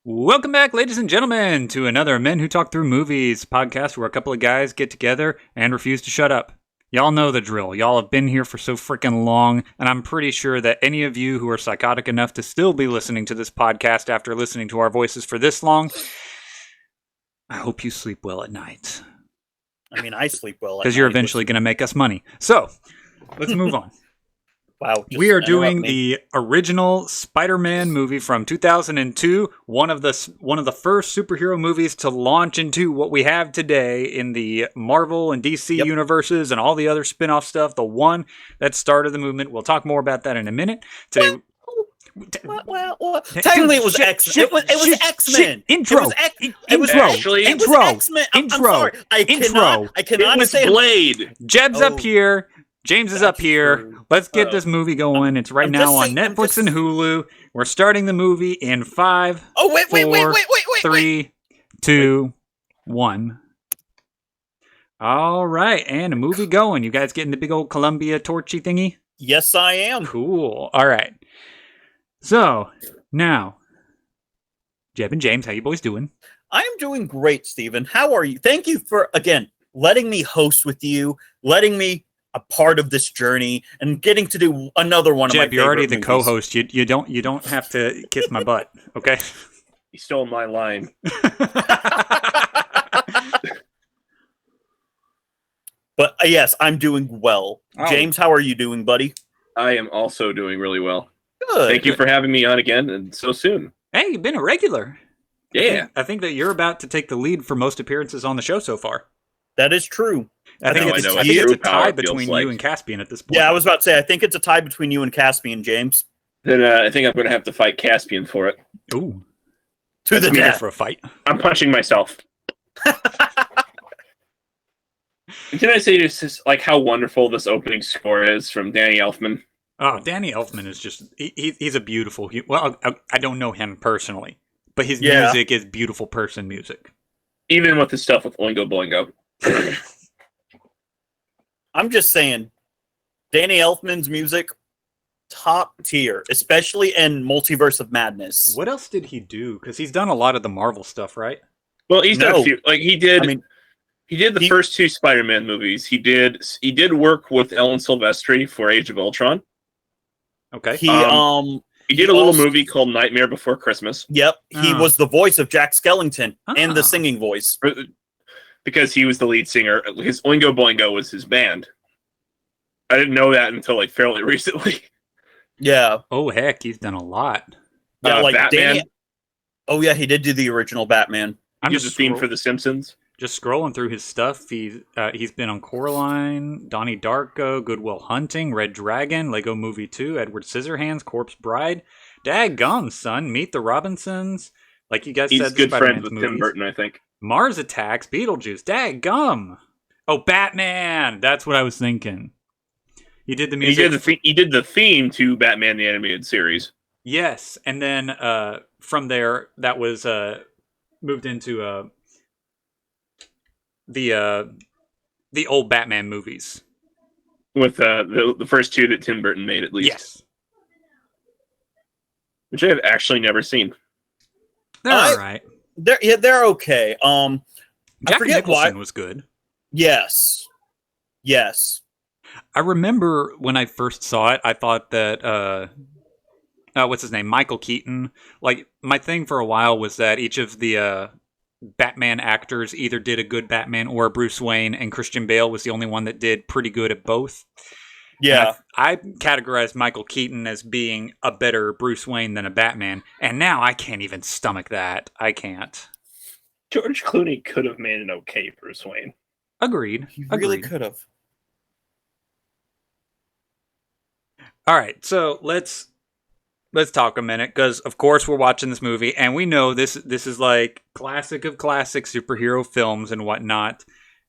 Welcome back, ladies and gentlemen, to another Men Who Talk Through Movies podcast where a couple of guys get together and refuse to shut up. Y'all know the drill. Y'all have been here for so freaking long, and I'm pretty sure that any of you who are psychotic enough to still be listening to this podcast after listening to our voices for this long, I hope you sleep well at night. I mean, I sleep well at night. Because you're eventually going to make us money. So, let's move on. Wow. We are doing the original Spider-Man movie from 2002, one of the first superhero movies to launch into what we have today in the Marvel and DC universes and all the other spin-off stuff, the one that started the movement. We'll talk more about that in a minute. Today, well. Technically, it was X-Men. It was X-Men. Intro. It was X-Men. I'm sorry. I cannot say Blade. Jeb's up here. James is up here. True. Let's get this movie going. It's right now on Netflix and Hulu. We're starting the movie in 5, 4, 3, 2, 1. All right, and a movie going. You guys getting the big old Columbia torchy thingy? Yes, I am. Cool. All right. So, now, Jeb and James, how you boys doing? I am doing great, Stephen. How are you? Thank you for, again, letting me host with you, letting me a part of this journey, and getting to do another one of my favorite Jeb, you're already the movies. co-host. You don't have to kiss my butt, okay? He stole my line. But yes, I'm doing well. Oh. James, how are you doing, buddy? I am also doing really well. Good. Thank you for having me on again, and so soon. Hey, you've been a regular. Yeah. I think that you're about to take the lead for most appearances on the show so far. That is true. I think it's a tie between you and Caspian at this point. Yeah, I was about to say, I think it's a tie between you and Caspian, James. Then I think I'm going to have to fight Caspian for it. Ooh. To the death. For a fight. I'm punching myself. Can I say just like how wonderful this opening score is from Danny Elfman? Oh, Danny Elfman is just, he's a beautiful, well, I don't know him personally, but his music is beautiful person music. Even with the stuff with Oingo Boingo. I'm just saying, Danny Elfman's music, top tier, especially in Multiverse of Madness. What else did he do? Because he's done a lot of the Marvel stuff, right? Well, he's done a few. Like he did. I mean, he did the first 2 Spider-Man movies. He did work with Ellen Silvestri for Age of Ultron. Okay. He did a little movie called Nightmare Before Christmas. Yep. He was the voice of Jack Skellington and the singing voice. Because he was the lead singer. His Oingo Boingo was his band. I didn't know that until like fairly recently. Yeah. Oh, heck, he's done a lot. Yeah, like Batman. Oh, yeah, he did do the original Batman. I'm He was the theme for The Simpsons. Just scrolling through his stuff. He's been on Coraline, Donnie Darko, Good Will Hunting, Red Dragon, Lego Movie 2, Edward Scissorhands, Corpse Bride. Daggum, son. Meet the Robinsons. Like you guys said, he's good Spider-Man's friends with movies. Tim Burton, I think. Mars Attacks, Beetlejuice, daggum. Oh, Batman! That's what I was thinking. He did the music. He did the theme to Batman the Animated Series. Yes, and then from there, that was moved into the old Batman movies. With the first 2 that Tim Burton made, at least. Yes. Which I have actually never seen. They're all right. They're okay. Jack I forget Nicholson was good. Yes. I remember when I first saw it, I thought that what's his name, Michael Keaton. Like my thing for a while was that each of the Batman actors either did a good Batman or a Bruce Wayne, and Christian Bale was the only one that did pretty good at both. Yeah. I categorized Michael Keaton as being a better Bruce Wayne than a Batman, and now I can't even stomach that. I can't. George Clooney could have made an okay Bruce Wayne. Agreed. He really could have. All right, so let's talk a minute, because of course we're watching this movie, and we know this is like classic of classic superhero films and whatnot,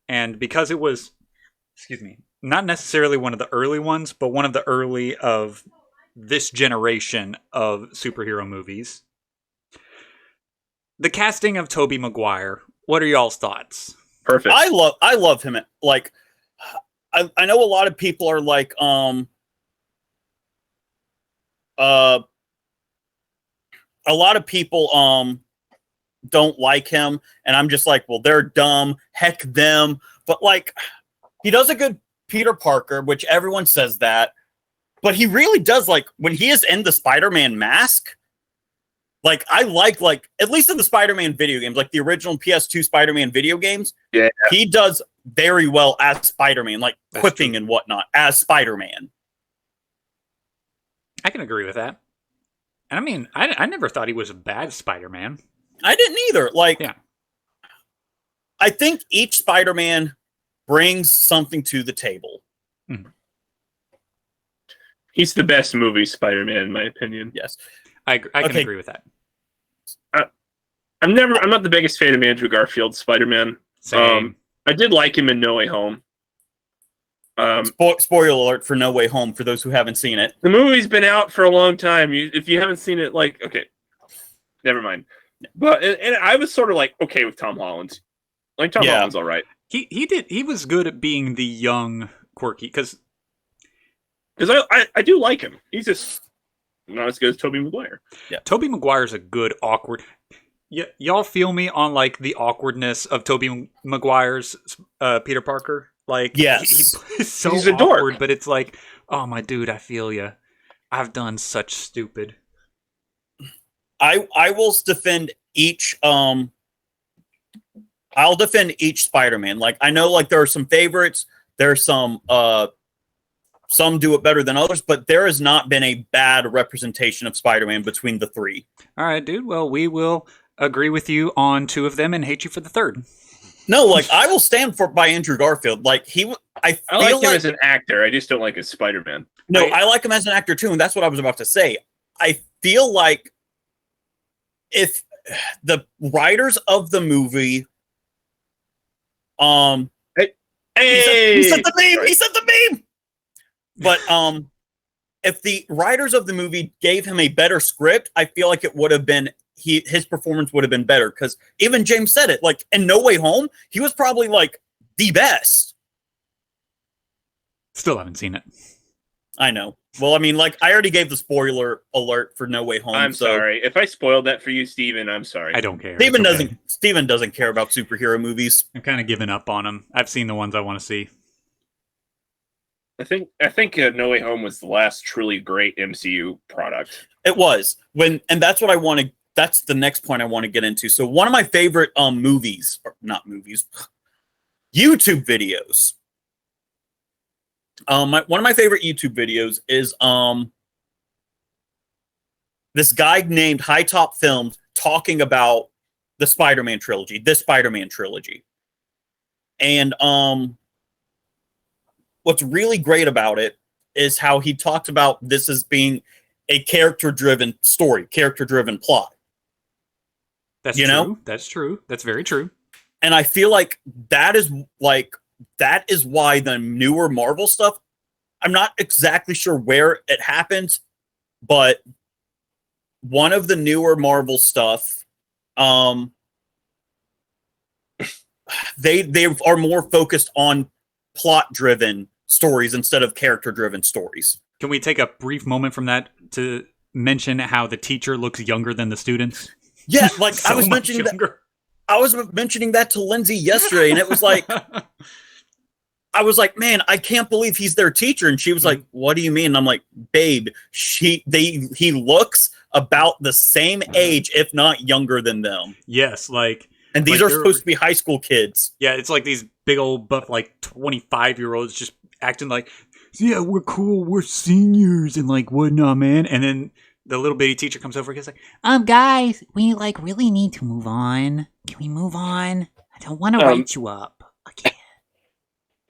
and because it was, not necessarily one of the early ones, but one of the early of this generation of superhero movies. The casting of Tobey Maguire. What are y'all's thoughts? Perfect. I love him. Like, I know a lot of people are like, a lot of people don't like him, and I'm just like, well, they're dumb, heck them. But like, he does a good Peter Parker, which everyone says that, but he really does, like, when he is in the Spider-Man mask. Like, I like at least in the Spider-Man video games, like the original PS2 Spider-Man video games, Yeah. he does very well as Spider-Man, like That's quipping true. and whatnot as Spider-Man. I can agree with that. And I mean, I never thought he was a bad Spider-Man. I didn't either. Like, Yeah. I think each Spider-Man brings something to the table. He's the best movie Spider-Man, in my opinion. Yes. I can Okay. agree with that. I'm not the biggest fan of Andrew Garfield's Spider-Man. Same. I did like him in No Way Home. Spoiler alert for No Way Home for those who haven't seen it. The movie's been out for a long time. If you haven't seen it, like, okay, never mind. But and I was sort of like okay with Tom Holland. Like, Tom Holland's all right. He was good at being the young quirky because I do like him. He's just not as good as Tobey Maguire. Tobey Maguire's a good awkward. Y'all feel me on like the awkwardness of Tobey Maguire's Peter Parker? Like, Yes. he's so He's a dork. awkward, but it's like, oh my dude, I feel you. I've done such stupid. I will defend each I'll defend each Spider-Man. Like, I know, like, there are some favorites. There's some do it better than others, but there has not been a bad representation of Spider-Man between the three. All right, dude. Well, we will agree with you on two of them and hate you for the third. No, like, I will stand by Andrew Garfield. Like, I feel I like him as an actor. I just don't like his Spider-Man. No, I like him as an actor too, and that's what I was about to say. I feel like if the writers of the movie, Hey, he said the meme. Right. He said the meme. But if the writers of the movie gave him a better script, I feel like it would have been his performance would have been better. Because even James said it. Like, in No Way Home, he was probably like the best. Still haven't seen it. I know. Well, I mean, like, I already gave the spoiler alert for No Way Home. I'm sorry if I spoiled that for you, Steven. I'm sorry. I don't care. Steven It's okay. Steven doesn't care about superhero movies. I'm kind of giving up on them. I've seen the ones I want to see. I think No Way Home was the last truly great MCU product. It was and that's what I want to. That's the next point I want to get into. So one of my favorite movies, or not movies, YouTube videos. One of my favorite YouTube videos is this guy named High Top Films talking about the Spider-Man trilogy, this Spider-Man trilogy. And what's really great about it is how he talked about this as being a character-driven story, character-driven plot. That's You true. know? That's true. That's very true. And I feel like that is why the newer Marvel stuff, I'm not exactly sure where it happens, but one of the newer Marvel stuff, they are more focused on plot-driven stories instead of character-driven stories. Can we take a brief moment from that to mention how the teacher looks younger than the students? Yeah, like So I was much mentioning that. younger. I was mentioning that to Lindsay yesterday, and it was like, I was like, man, I can't believe he's their teacher. And she was like, what do you mean? And I'm like, babe, he looks about the same age, if not younger than them. Yes, like, And these like are supposed to be high school kids. yeah, it's like these big old buff, like 25-year-olds just acting like, yeah, we're cool, we're seniors and like whatnot, man. And then the little bitty teacher comes over and gets like, guys, we like really need to move on. Can we move on? I don't want to write you up. Okay.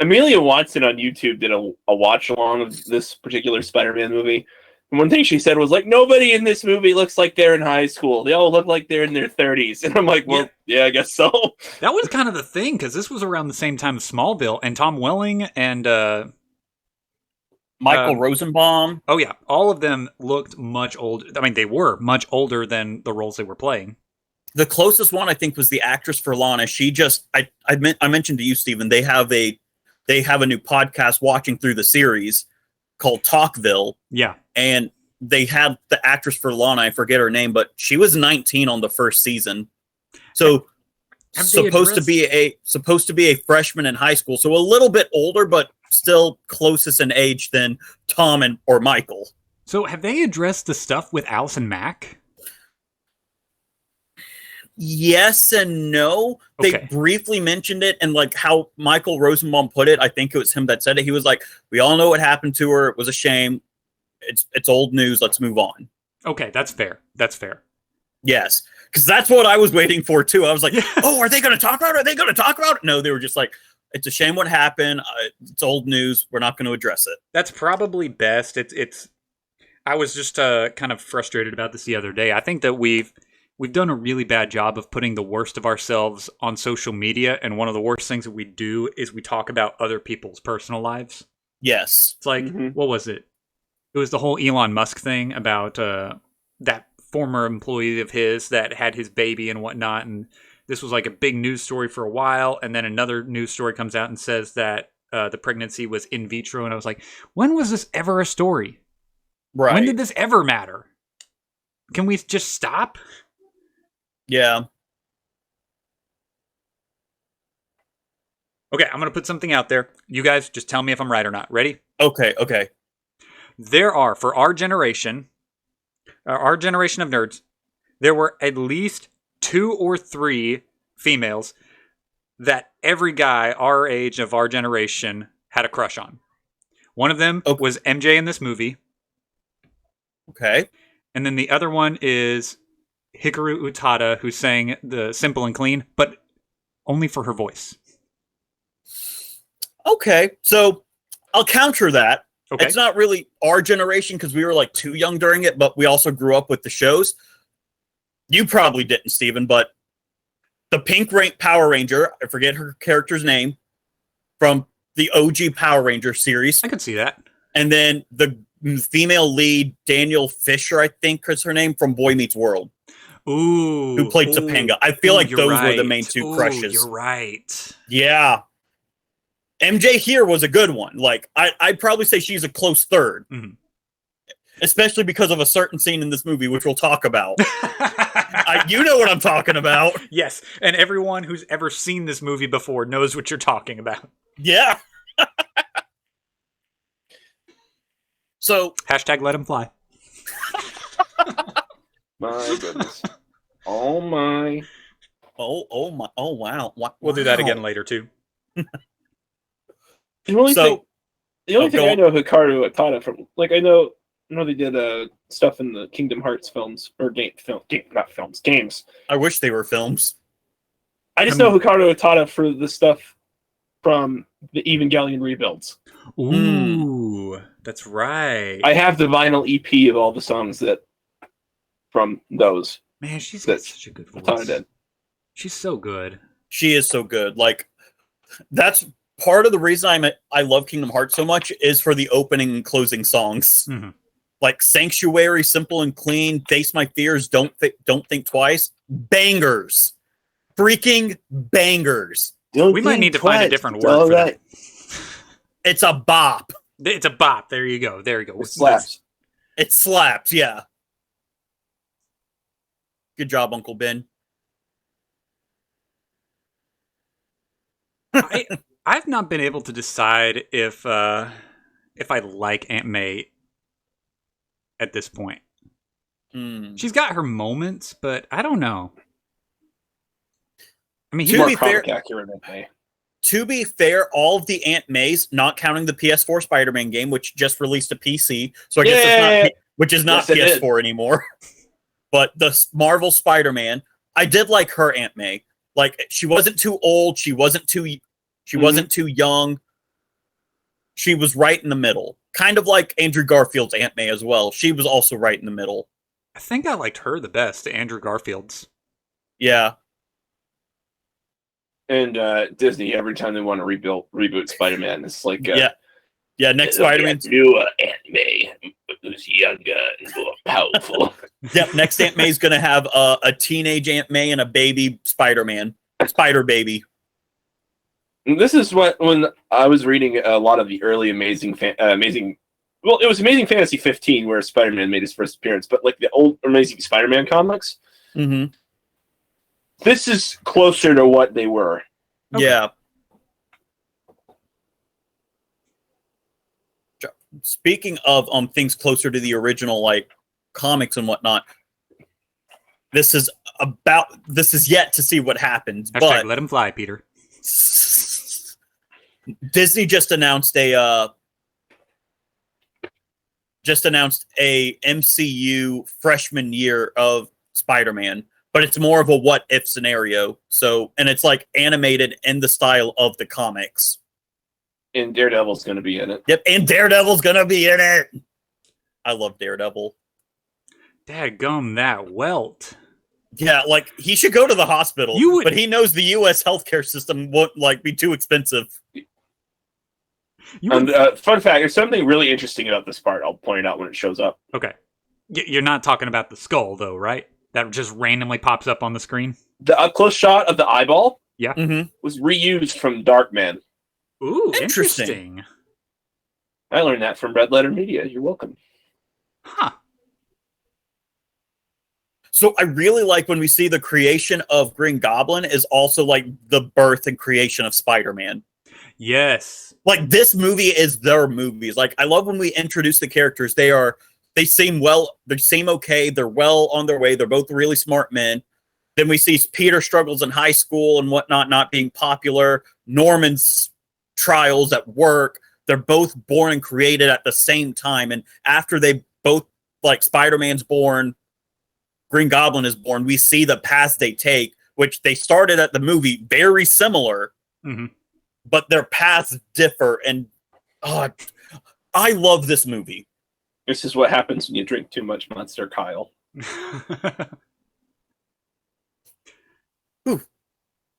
Amelia Watson on YouTube did a watch along of this particular Spider-Man movie. And one thing she said was like, nobody in this movie looks like they're in high school. They all look like they're in their 30s. And I'm like, well, yeah I guess so. that was kind of the thing, because this was around the same time as Smallville, and Tom Welling and Michael Rosenbaum. oh yeah, all of them looked much older. I mean, they were much older than the roles they were playing. The closest one I think was the actress for Lana. She just I mentioned to you, Stephen, they have a new podcast watching through the series called Talkville. Yeah. And they had the actress for Lana, I forget her name, but she was 19 on the first season. So Have they supposed to be a freshman in high school, so a little bit older, but still closest in age than Tom or Michael. So have they addressed the stuff with Allison Mack? Yes and no. They Okay. briefly mentioned it, and like how Michael Rosenbaum put it, I think it was him that said it. He was like, "We all know what happened to her. It was a shame. It's old news. Let's move on." Okay, that's fair. That's fair. Yes, because that's what I was waiting for too. I was like, Yeah. "Oh, are they going to talk about it? Are they going to talk about it?" No, they were just like, "It's a shame what happened. It's old news. We're not going to address it." That's probably best. It's. I was just kind of frustrated about this the other day. I think that we've done a really bad job of putting the worst of ourselves on social media, and one of the worst things that we do is we talk about other people's personal lives. Yes. It's like, what was it? It was the whole Elon Musk thing about that former employee of his that had his baby and whatnot, and this was like a big news story for a while, and then another news story comes out and says that the pregnancy was in vitro, and I was like, when was this ever a story? Right. When did this ever matter? Can we just stop? Yeah. Okay, I'm going to put something out there. You guys just tell me if I'm right or not. Ready? Okay. There are, for our generation of nerds, there were at least 2 or 3 females that every guy our age of our generation had a crush on. One of them was MJ in this movie. Okay. And then the other one is Hikaru Utada, who sang the Simple and Clean, but only for her voice. Okay. So I'll counter that. Okay. It's not really our generation because we were like too young during it, but we also grew up with the shows. You probably didn't, Steven, but the Pink Power Ranger, I forget her character's name, from the OG Power Ranger series. I could see that. And then the female lead, Daniel Fisher, I think is her name, from Boy Meets World. Ooh. Who played Topanga. I feel like those right. were the main 2 crushes. You're right. Yeah. MJ here was a good one. Like, I'd probably say she's a close third. Mm-hmm. Especially because of a certain scene in this movie, which we'll talk about. You know what I'm talking about. Yes, and everyone who's ever seen this movie before knows what you're talking about. Yeah. So hashtag let him fly. My goodness. Oh my. Oh my. Oh wow. We'll do that again later too. The only thing I know Hikaru Utada from, like, I know they did stuff in the Kingdom Hearts films or games. I wish they were films. I just know Hikaru Utada for the stuff from the Evangelion rebuilds. Ooh, that's right. I have the vinyl EP of all the songs that from those. Man, she's got such a good voice. She's so good. She is so good. Like, that's part of the reason I love Kingdom Hearts so much is for the opening and closing songs. Mm-hmm. Like Sanctuary, Simple and Clean, Face My Fears, Don't Think Twice. Bangers. Freaking bangers. We might need to find a different word for that. It's a bop. It's a bop. There you go. It slaps. It slaps, yeah. Good job, Uncle Ben. I've not been able to decide if I like Aunt May at this point. She's got her moments, but I don't know. I mean, to be fair, all of the Aunt Mays, not counting the PS4 Spider-Man game, which just released a PC, so I guess it's not, which is not PS4 anymore. But the Marvel Spider-Man, I did like her Aunt May. Like, she wasn't too old, she wasn't too young. She was right in the middle. Kind of like Andrew Garfield's Aunt May as well. She was also right in the middle. I think I liked her the best, Andrew Garfield's. Yeah. And Disney, every time they want to reboot Spider-Man, it's like yeah. Next Spider-Man, new Aunt May, who's younger and more powerful. Yep. Next Aunt May's gonna have a teenage Aunt May and a baby Spider-Man, Spider Baby. And this is when I was reading a lot of the early Well, it was Amazing Fantasy 15 where Spider-Man made his first appearance, but like the old Amazing Spider-Man comics. Mm-hmm. This is closer to what they were. Okay. Yeah. Speaking of things closer to the original, like comics and whatnot, this is yet to see what happens. Hashtag But let him fly, Peter. Disney just announced a MCU freshman year of Spider-Man, but it's more of a what if scenario. So, and it's like animated in the style of the comics. And Daredevil's going to be in it. Yep, and Daredevil's gonna be in it. I love Daredevil. Dadgum, that welt. Yeah, like he should go to the hospital, You would- but he knows the U.S. healthcare system won't like be too expensive. You And would- fun fact, there's something really interesting about this part. I'll point it out when it shows up. Okay. You're not talking about the skull, though, right? That just randomly pops up on the screen? The up-close shot of the eyeball Mm-hmm. was reused from Darkman. Ooh, Interesting. interesting. I learned that from Red Letter Media. You're welcome. Huh. So I really like when we see the creation of Green Goblin is also like the birth and creation of Spider-Man. Yes. Like this movie is their movies. Like I love when we introduce the characters. They seem okay. They're well on their way. They're both really smart men. Then we see Peter struggles in high school and whatnot, not being popular. Norman's trials at work. They're both born and created at the same time. And after they both, like Spider-Man's born, Green Goblin is born, we see the paths they take, which they started at the movie very similar, Mhm. but their paths differ. And I love this movie. This is what happens when you drink too much Monster, Kyle.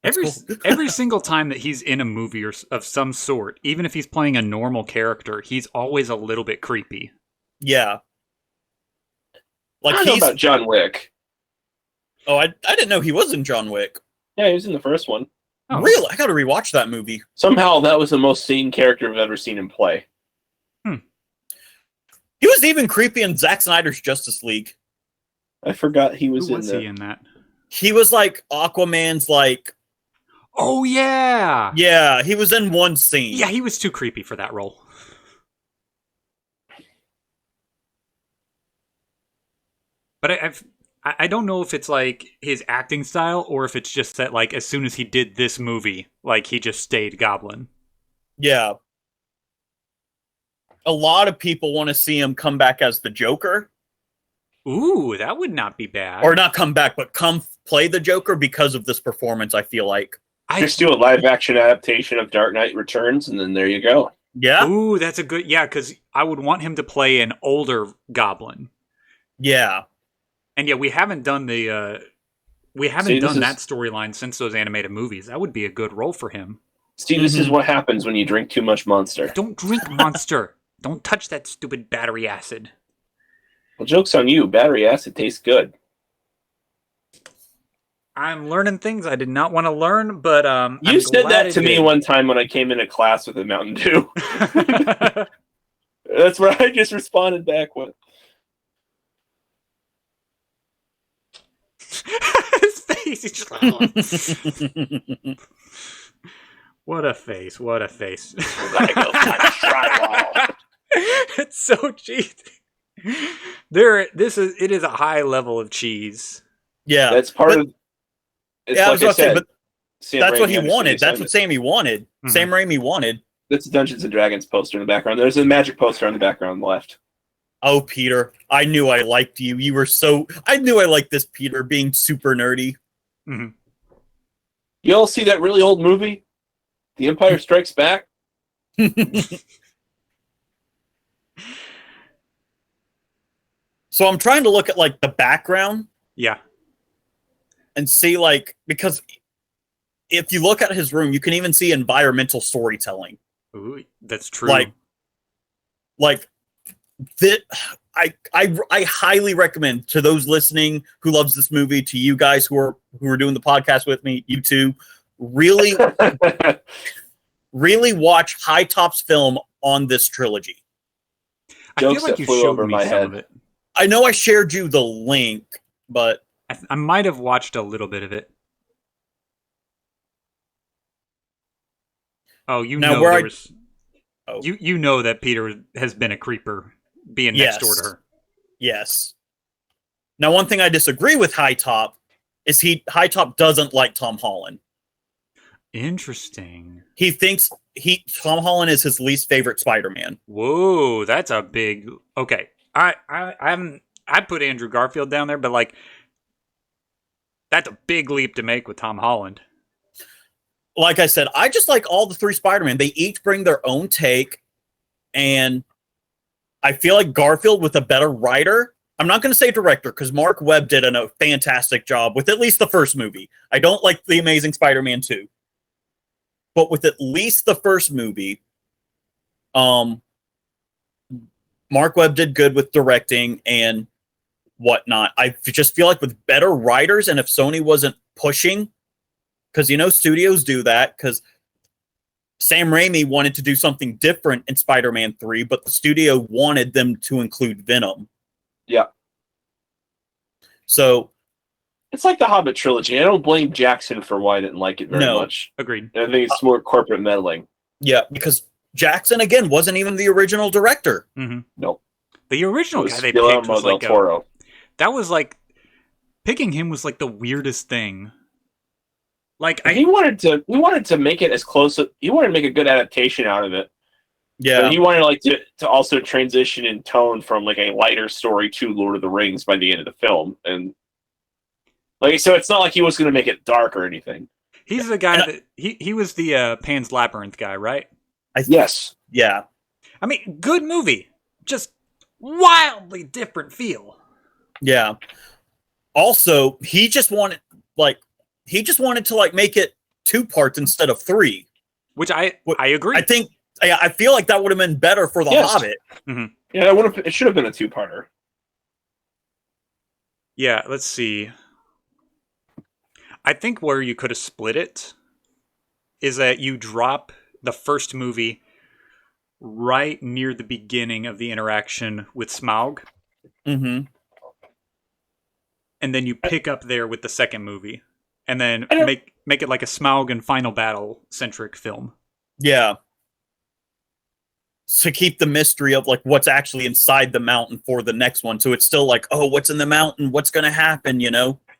Every cool. every single time that he's in a movie or of some sort, even if he's playing a normal character, he's always a little bit creepy. Yeah. I Like don't know about John Wick. Oh, I didn't know he was in John Wick. Yeah, he was in the first one. Oh. Really? I gotta rewatch that movie. Somehow that was the most seen character I've ever seen him play. He was even creepy in Zack Snyder's Justice League. I forgot he was Who in was the... he in that? He was like Aquaman's like, Oh yeah. yeah, he was in one scene. Yeah, he was too creepy for that role. But I don't know if it's like his acting style or if it's just that like as soon as he did this movie, like he just stayed Goblin. Yeah. A lot of people want to see him come back as the Joker. Ooh, that would not be bad. Or not come back, but come play the Joker because of this performance, I feel like. Just do a live-action adaptation of Dark Knight Returns, and then there you go. Yeah? Ooh, that's a good... Yeah, because I would want him to play an older Goblin. Yeah. And yeah, we haven't done the... we haven't done that storyline since those animated movies. That would be a good role for him. See, this is what happens when you drink too much Monster. Don't drink Monster. Don't touch that stupid battery acid. Well, joke's on you. Battery acid tastes good. I'm learning things I did not want to learn, but You I'm said glad that it to me did. one time when I came into class with a Mountain Dew. That's what I just responded back with. His face. He's just like, what a face! What a face! Gotta go find a drywall. It's so cheesy. It is a high level of cheese. Yeah. That's part But- of. It's yeah, I like was about to say, but Sam that's what Raimi he understood wanted. the That's what assignment. Sammy wanted. Mhm. Sam Raimi wanted. That's a Dungeons and Dragons poster in the background. There's a magic poster on the background on the left. Oh, Peter, I knew I liked you. I knew I liked this Peter being super nerdy. Mhm. You all see that really old movie, The Empire Strikes Back? So I'm trying to look at like the background Yeah. and see like, because if you look at his room, you can even see environmental storytelling. Ooh, that's true. Like that. I highly recommend to those listening who loves this movie, to you guys who are doing the podcast with me, you two, really really watch High Top's film on this trilogy. I feel jokes like that you flew showed over me my some head. of it. I know I shared you the link, but I might have watched a little bit of it. Oh, you Now, know where there I was oh you know that Peter has been a creeper being next door to yes, her. yes. Now, one thing I disagree with High Top is High Top doesn't like Tom Holland. Interesting. He thinks Tom Holland is his least favorite Spider-Man. Whoa, that's a big. Okay, I put Andrew Garfield down there, but like that's a big leap to make with Tom Holland. Like I said, I just like all the three Spider-Man. They each bring their own take, and I feel like Garfield with a better writer. I'm not going to say director because Mark Webb did a fantastic job with at least the first movie. I don't like The Amazing Spider-Man 2. But with at least the first movie, Mark Webb did good with directing and whatnot. I just feel like with better writers, and if Sony wasn't pushing, because studios do that, because Sam Raimi wanted to do something different in Spider-Man 3, but the studio wanted them to include Venom. Yeah. So It's like the Hobbit trilogy. I don't blame Jackson for why I didn't like it very No. much. Agreed. I think it's more corporate meddling. yeah, because Jackson again wasn't even the original director. Mm-hmm. Nope. The It original was guy they Guillermo picked was del like Toro. that was like picking him was like the weirdest thing. Like He wanted to make it as close. He wanted to make a good adaptation out of it. Yeah, But he wanted to also transition in tone from like a lighter story to Lord of the Rings by the end of the film, and so it's not like he was going to make it dark or anything. he's the guy that he was the Pan's Labyrinth guy, right? Yes. yeah. I mean, good movie, just wildly different feel. Yeah. Also, he just wanted to make it 2 parts instead of 3. Which I agree. I feel like that would have been better for The Yes. Hobbit. Mm-hmm. Yeah, it should have been a 2-parter. Yeah, let's see. I think where you could have split it is that you drop the first movie right near the beginning of the interaction with Smaug, Mm-hmm. and then you pick up there with the second movie, and then I don't- make it like a Smaug and final battle centric film. Yeah. To keep the mystery of like what's actually inside the mountain for the next one. So it's still like, oh, what's in the mountain? What's going to happen?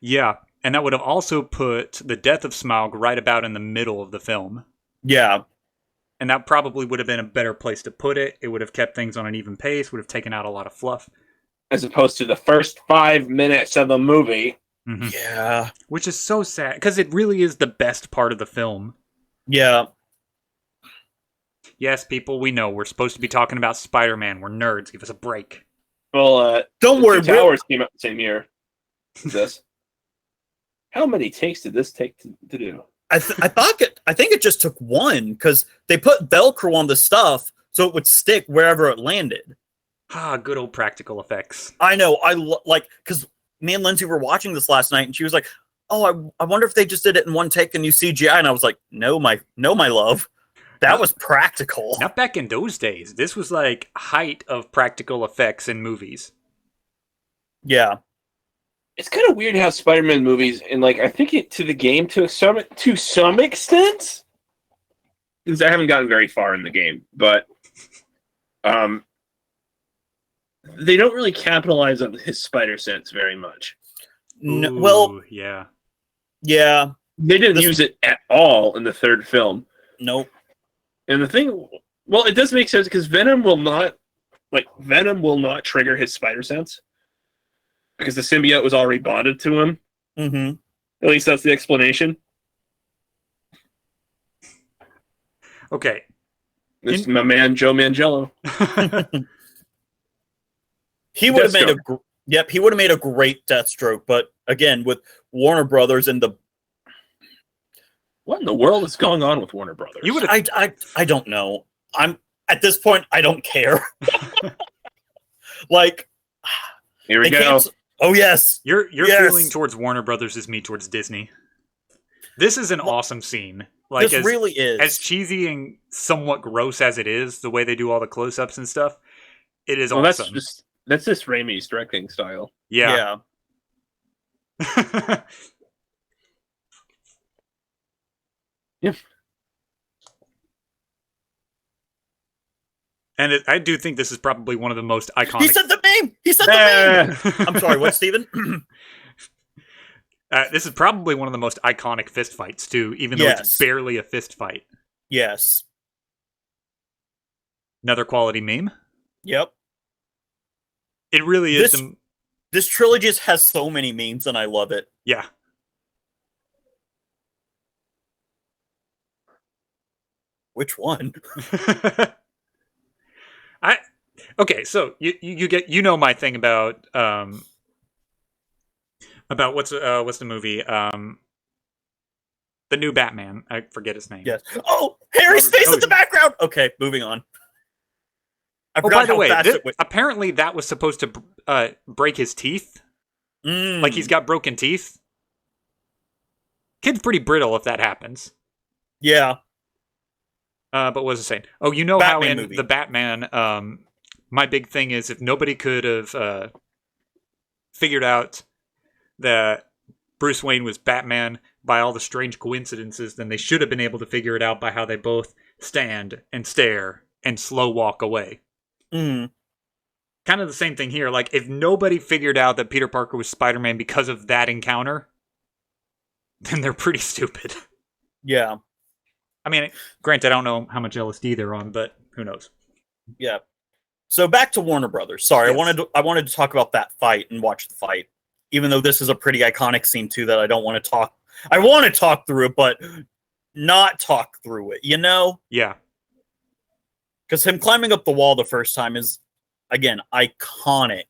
Yeah, and that would have also put the death of Smaug right about in the middle of the film. Yeah. And that probably would have been a better place to put it. It would have kept things on an even pace, would have taken out a lot of fluff. As opposed to the first 5 minutes of the movie. Mm-hmm. Yeah. Which is so sad, because it really is the best part of the film. Yeah. Yes, people, we know we're supposed to be talking about Spider-Man. We're nerds. Give us a break. Well, Don't worry. Two Towers came out the same year. This. How many takes did this take to do? I think it just took one because they put Velcro on the stuff so it would stick wherever it landed. Ah, good old practical effects. I know. Because me and Lindsay were watching this last night, and she was like, "Oh, I wonder if they just did it in one take and use CGI." And I was like, "No, my love, that was practical." Not back in those days. This was like height of practical effects in movies. Yeah. It's kind of weird how Spider-Man movies, and I think it to the game to some extent, because I haven't gotten very far in the game, but they don't really capitalize on his spider sense very much. Ooh, yeah. Yeah. They didn't use it at all in the third film. Nope. And the thing, well, it does make sense because Venom will not trigger his spider sense because the symbiote was already bonded to him. Mm-hmm. At least that's the explanation. Okay. This is my man Joe Manganiello. He would have made he would have made a great Deathstroke, but again, with Warner Brothers and the what in the world is going on with Warner Brothers? You would I don't know. I'm at this point I don't care. Here we go. Oh yes. Your Yes. feeling towards Warner Brothers is me towards Disney. This is an awesome scene. This really is. As cheesy and somewhat gross as it is, the way they do all the close-ups and stuff, it is Well, awesome. that's just Raimi's directing style. Yeah. Yeah. And I do think this is probably one of the most He iconic. said the meme. He said the meme. I'm sorry. What, Steven? This is probably one of the most iconic fist fights too, even though it's Yes. barely a fist fight. Yes. Another quality meme. Yep. It really is. This trilogy just has so many memes, and I love it. Yeah. Which one? Okay, so you get my thing about what's the movie the new Batman. I forget his name. Yes. Oh, Harry's face in the background. Okay, moving on. I by forgot the how way, fast it went. apparently that was supposed to break his teeth. Like he's got broken teeth. Kid's pretty brittle if that happens. Yeah. But what was I saying? Oh, you know how Batman in movie. the Batman, my big thing is if nobody could have figured out that Bruce Wayne was Batman by all the strange coincidences, then they should have been able to figure it out by how they both stand and stare and slow walk away. Mm. Kind of the same thing here. Like, if nobody figured out that Peter Parker was Spider-Man because of that encounter, then they're pretty stupid. Yeah. I mean, granted, I don't know how much LSD they're on, but who knows? Yeah. So back to Warner Brothers. Sorry, Yes. I wanted to talk about that fight and watch the fight. Even though this is a pretty iconic scene too that I don't want to talk. I want to talk through it, but not talk through it, you know? Yeah. Because him climbing up the wall the first time is, again, iconic.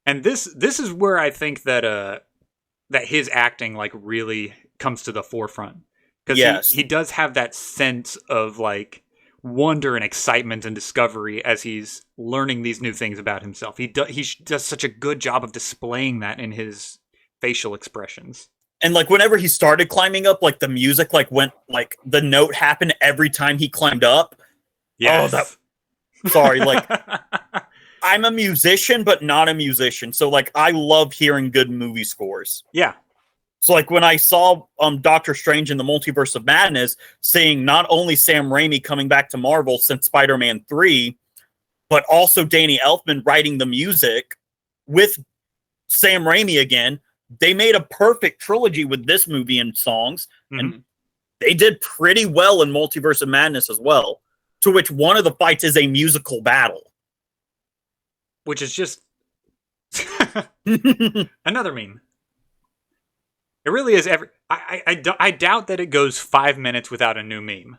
And this is where I think that that his acting like really comes to the forefront. Because Yes. he does have that sense of like wonder and excitement and discovery as he's learning these new things about himself. He does such a good job of displaying that in his facial expressions. And like whenever he started climbing up, like the music like went like the note happened every time he climbed up. Yes. Sorry, like I'm a musician, but not a musician. So like I love hearing good movie scores. Yeah. So like when I saw Doctor Strange in the Multiverse of Madness, seeing not only Sam Raimi coming back to Marvel since Spider-Man 3, but also Danny Elfman writing the music with Sam Raimi again, they made a perfect trilogy with this movie and songs, and they did pretty well in Multiverse of Madness as well. To which one of the fights is a musical battle. Which is just another meme. It really is. I doubt that it goes 5 minutes without a new meme.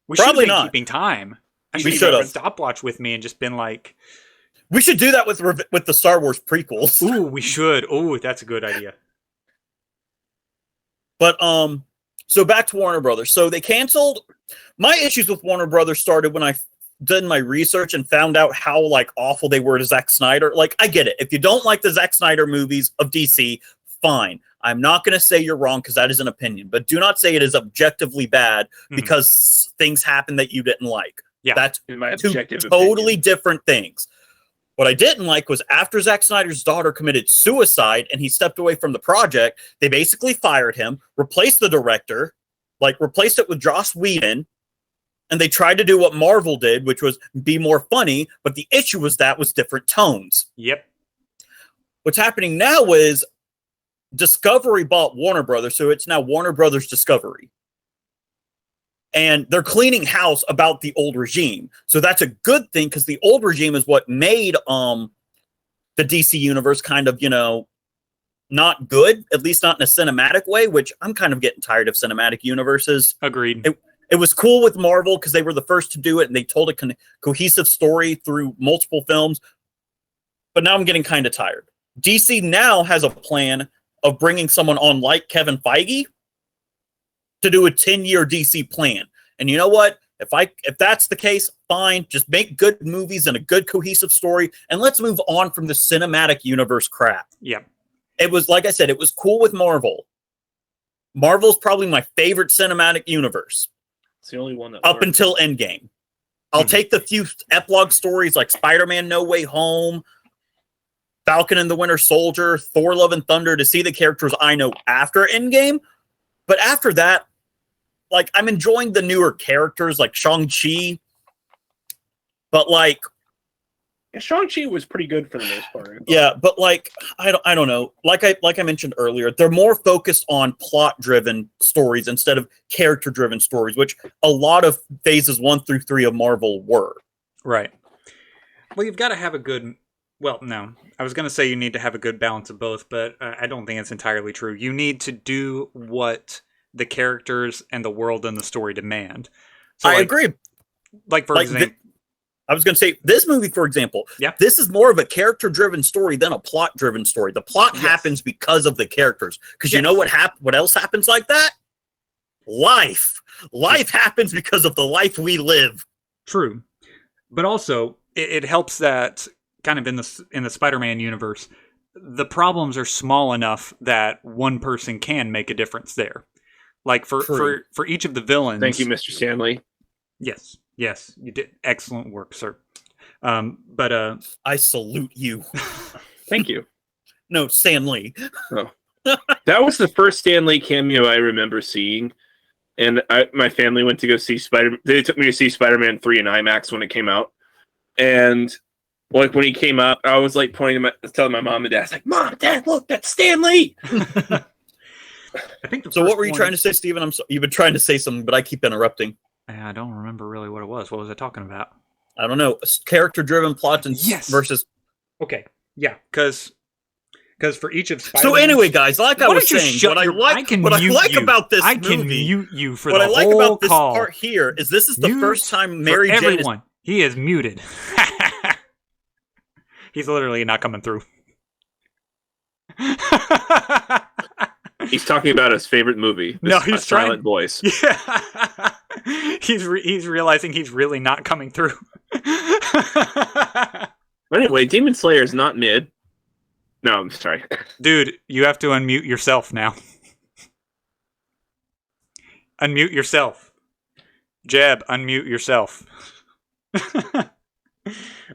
We should Probably have been not. keeping time. I We should should have a have. stopwatch with me and just been like, We should do that with the Star Wars prequels. "Ooh, we should. Ooh, that's a good idea." But so back to Warner Brothers. So they canceled. My issues with Warner Brothers started when I did my research and found out how like awful they were to Zack Snyder. Like I get it. If you don't like the Zack Snyder movies of DC, fine. I'm not going to say you're wrong because that is an opinion, but do not say it is objectively bad because things happen that you didn't like. Yeah. That's In my two objective totally opinion. different things. What I didn't like was after Zack Snyder's daughter committed suicide and he stepped away from the project, they basically fired him, replaced the director, like replaced it with Joss Whedon, and they tried to do what Marvel did, which was be more funny, but the issue was that was different tones. Yep. What's happening now is Discovery bought Warner Brothers, so it's now Warner Brothers Discovery. And they're cleaning house about the old regime. So that's a good thing because the old regime is what made the DC universe kind of, not good, at least not in a cinematic way, which I'm kind of getting tired of cinematic universes. Agreed. It was cool with Marvel because they were the first to do it and they told a cohesive story through multiple films. But now I'm getting kind of tired. DC now has a plan of bringing someone on like Kevin Feige to do a 10-year DC plan. And you know what? If that's the case, fine. Just make good movies and a good cohesive story, and let's move on from the cinematic universe crap. Yep. It was, like I said, it was cool with Marvel. Marvel's probably my favorite cinematic universe It's the only one that up works. until Endgame. I'll take the few epilogue stories like Spider-Man No Way Home, Falcon and the Winter Soldier, Thor Love and Thunder to see the characters I know after Endgame. But after that, like I'm enjoying the newer characters like Shang-Chi But like, Yeah, Shang-Chi was pretty good for the most part. yeah, but like, I don't know. Like I mentioned earlier, they're more focused on plot-driven stories instead of character-driven stories, which a lot of phases 1 through 3 of Marvel were. Right. Well, you've got to have a good. Well, no, I was going to say you need to have a good balance of both, but I don't think it's entirely true. You need to do what the characters and the world and the story demand. So, I like, agree. Like for Like, example, I was going to say, this movie, for example, Yeah. this is more of a character-driven story than a plot-driven story. The plot Yes. happens because of the characters. Because you Yes. know what else happens like that? Life. Life happens because of the life we live. true, but also it helps that kind of in the Spider-Man universe, the problems are small enough that one person can make a difference there. Like for True. for each of the villains. Thank you, Mr. Stanley. Yes, you did excellent work, sir. But I salute you. Thank you. No, Stan Lee. That was the first Stan Lee cameo I remember seeing, and my family went to go see Spider. They took me to see Spider-Man 3 in IMAX when it came out, and like when he came out, I was like telling my mom and dad, I was like, "Mom, Dad, look, that's Stan Lee." I think So what were you trying to say, Steven? You've been trying to say something, but I keep interrupting. I don't remember really what it was. What was I talking about? I don't know. Character-driven plots and Yes. versus. Okay, yeah, because for each of So Spider-Man's- anyway, guys, like I Why was don't you saying, shut what I your- like, I can what I mute like you. about this I can movie, mute you for what the I like whole about this call. part here is this is the Mute first time for Mary Jane is. everyone. He is muted. He's literally not coming through. He's talking about his favorite movie. No, he's Silent trying- Voice. Yeah. He's realizing he's really not coming through. Anyway, Demon Slayer is not mid. No, I'm sorry. Dude, you have to unmute yourself now. Unmute yourself. Jeb, unmute yourself.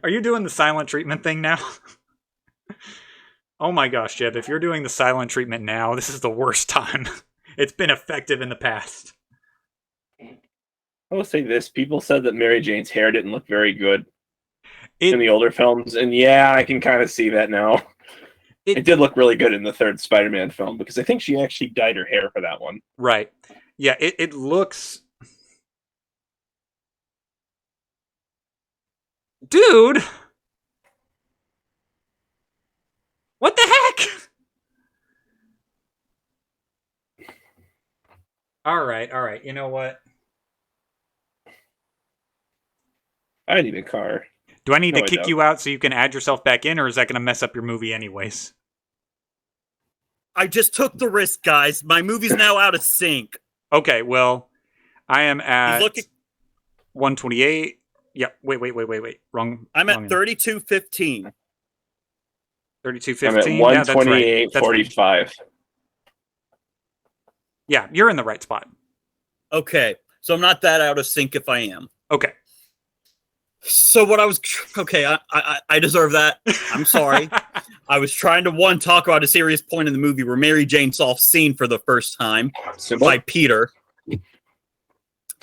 Are you doing the silent treatment thing now? Oh my gosh, Jeb, if you're doing the silent treatment now, this is the worst time. It's been effective in the past. I will say this: people said that Mary Jane's hair didn't look very good in the older films, and yeah, I can kind of see that now. It did look really good in the third Spider-Man film because I think she actually dyed her hair for that one. Right. Yeah, it looks... Dude! What the heck? All right. You know what? I need a car. Do I need No, to I kick don't. you out so you can add yourself back in, or is that going to mess up your movie anyways? I just took the risk, guys. My movie's now out of sync. Okay, well, I am at Look at- 128. Yeah, wait. Wrong. I'm wrong at 32:15. 32:15. I'm at Yeah, that's right. That's right. 128.45. Yeah, you're in the right spot. Okay, so I'm not that out of sync if I am. Okay. So what I was okay, I deserve that. I'm sorry. I was trying to talk about a serious point in the movie where Mary Jane saw seen for the first time Simple. by Peter,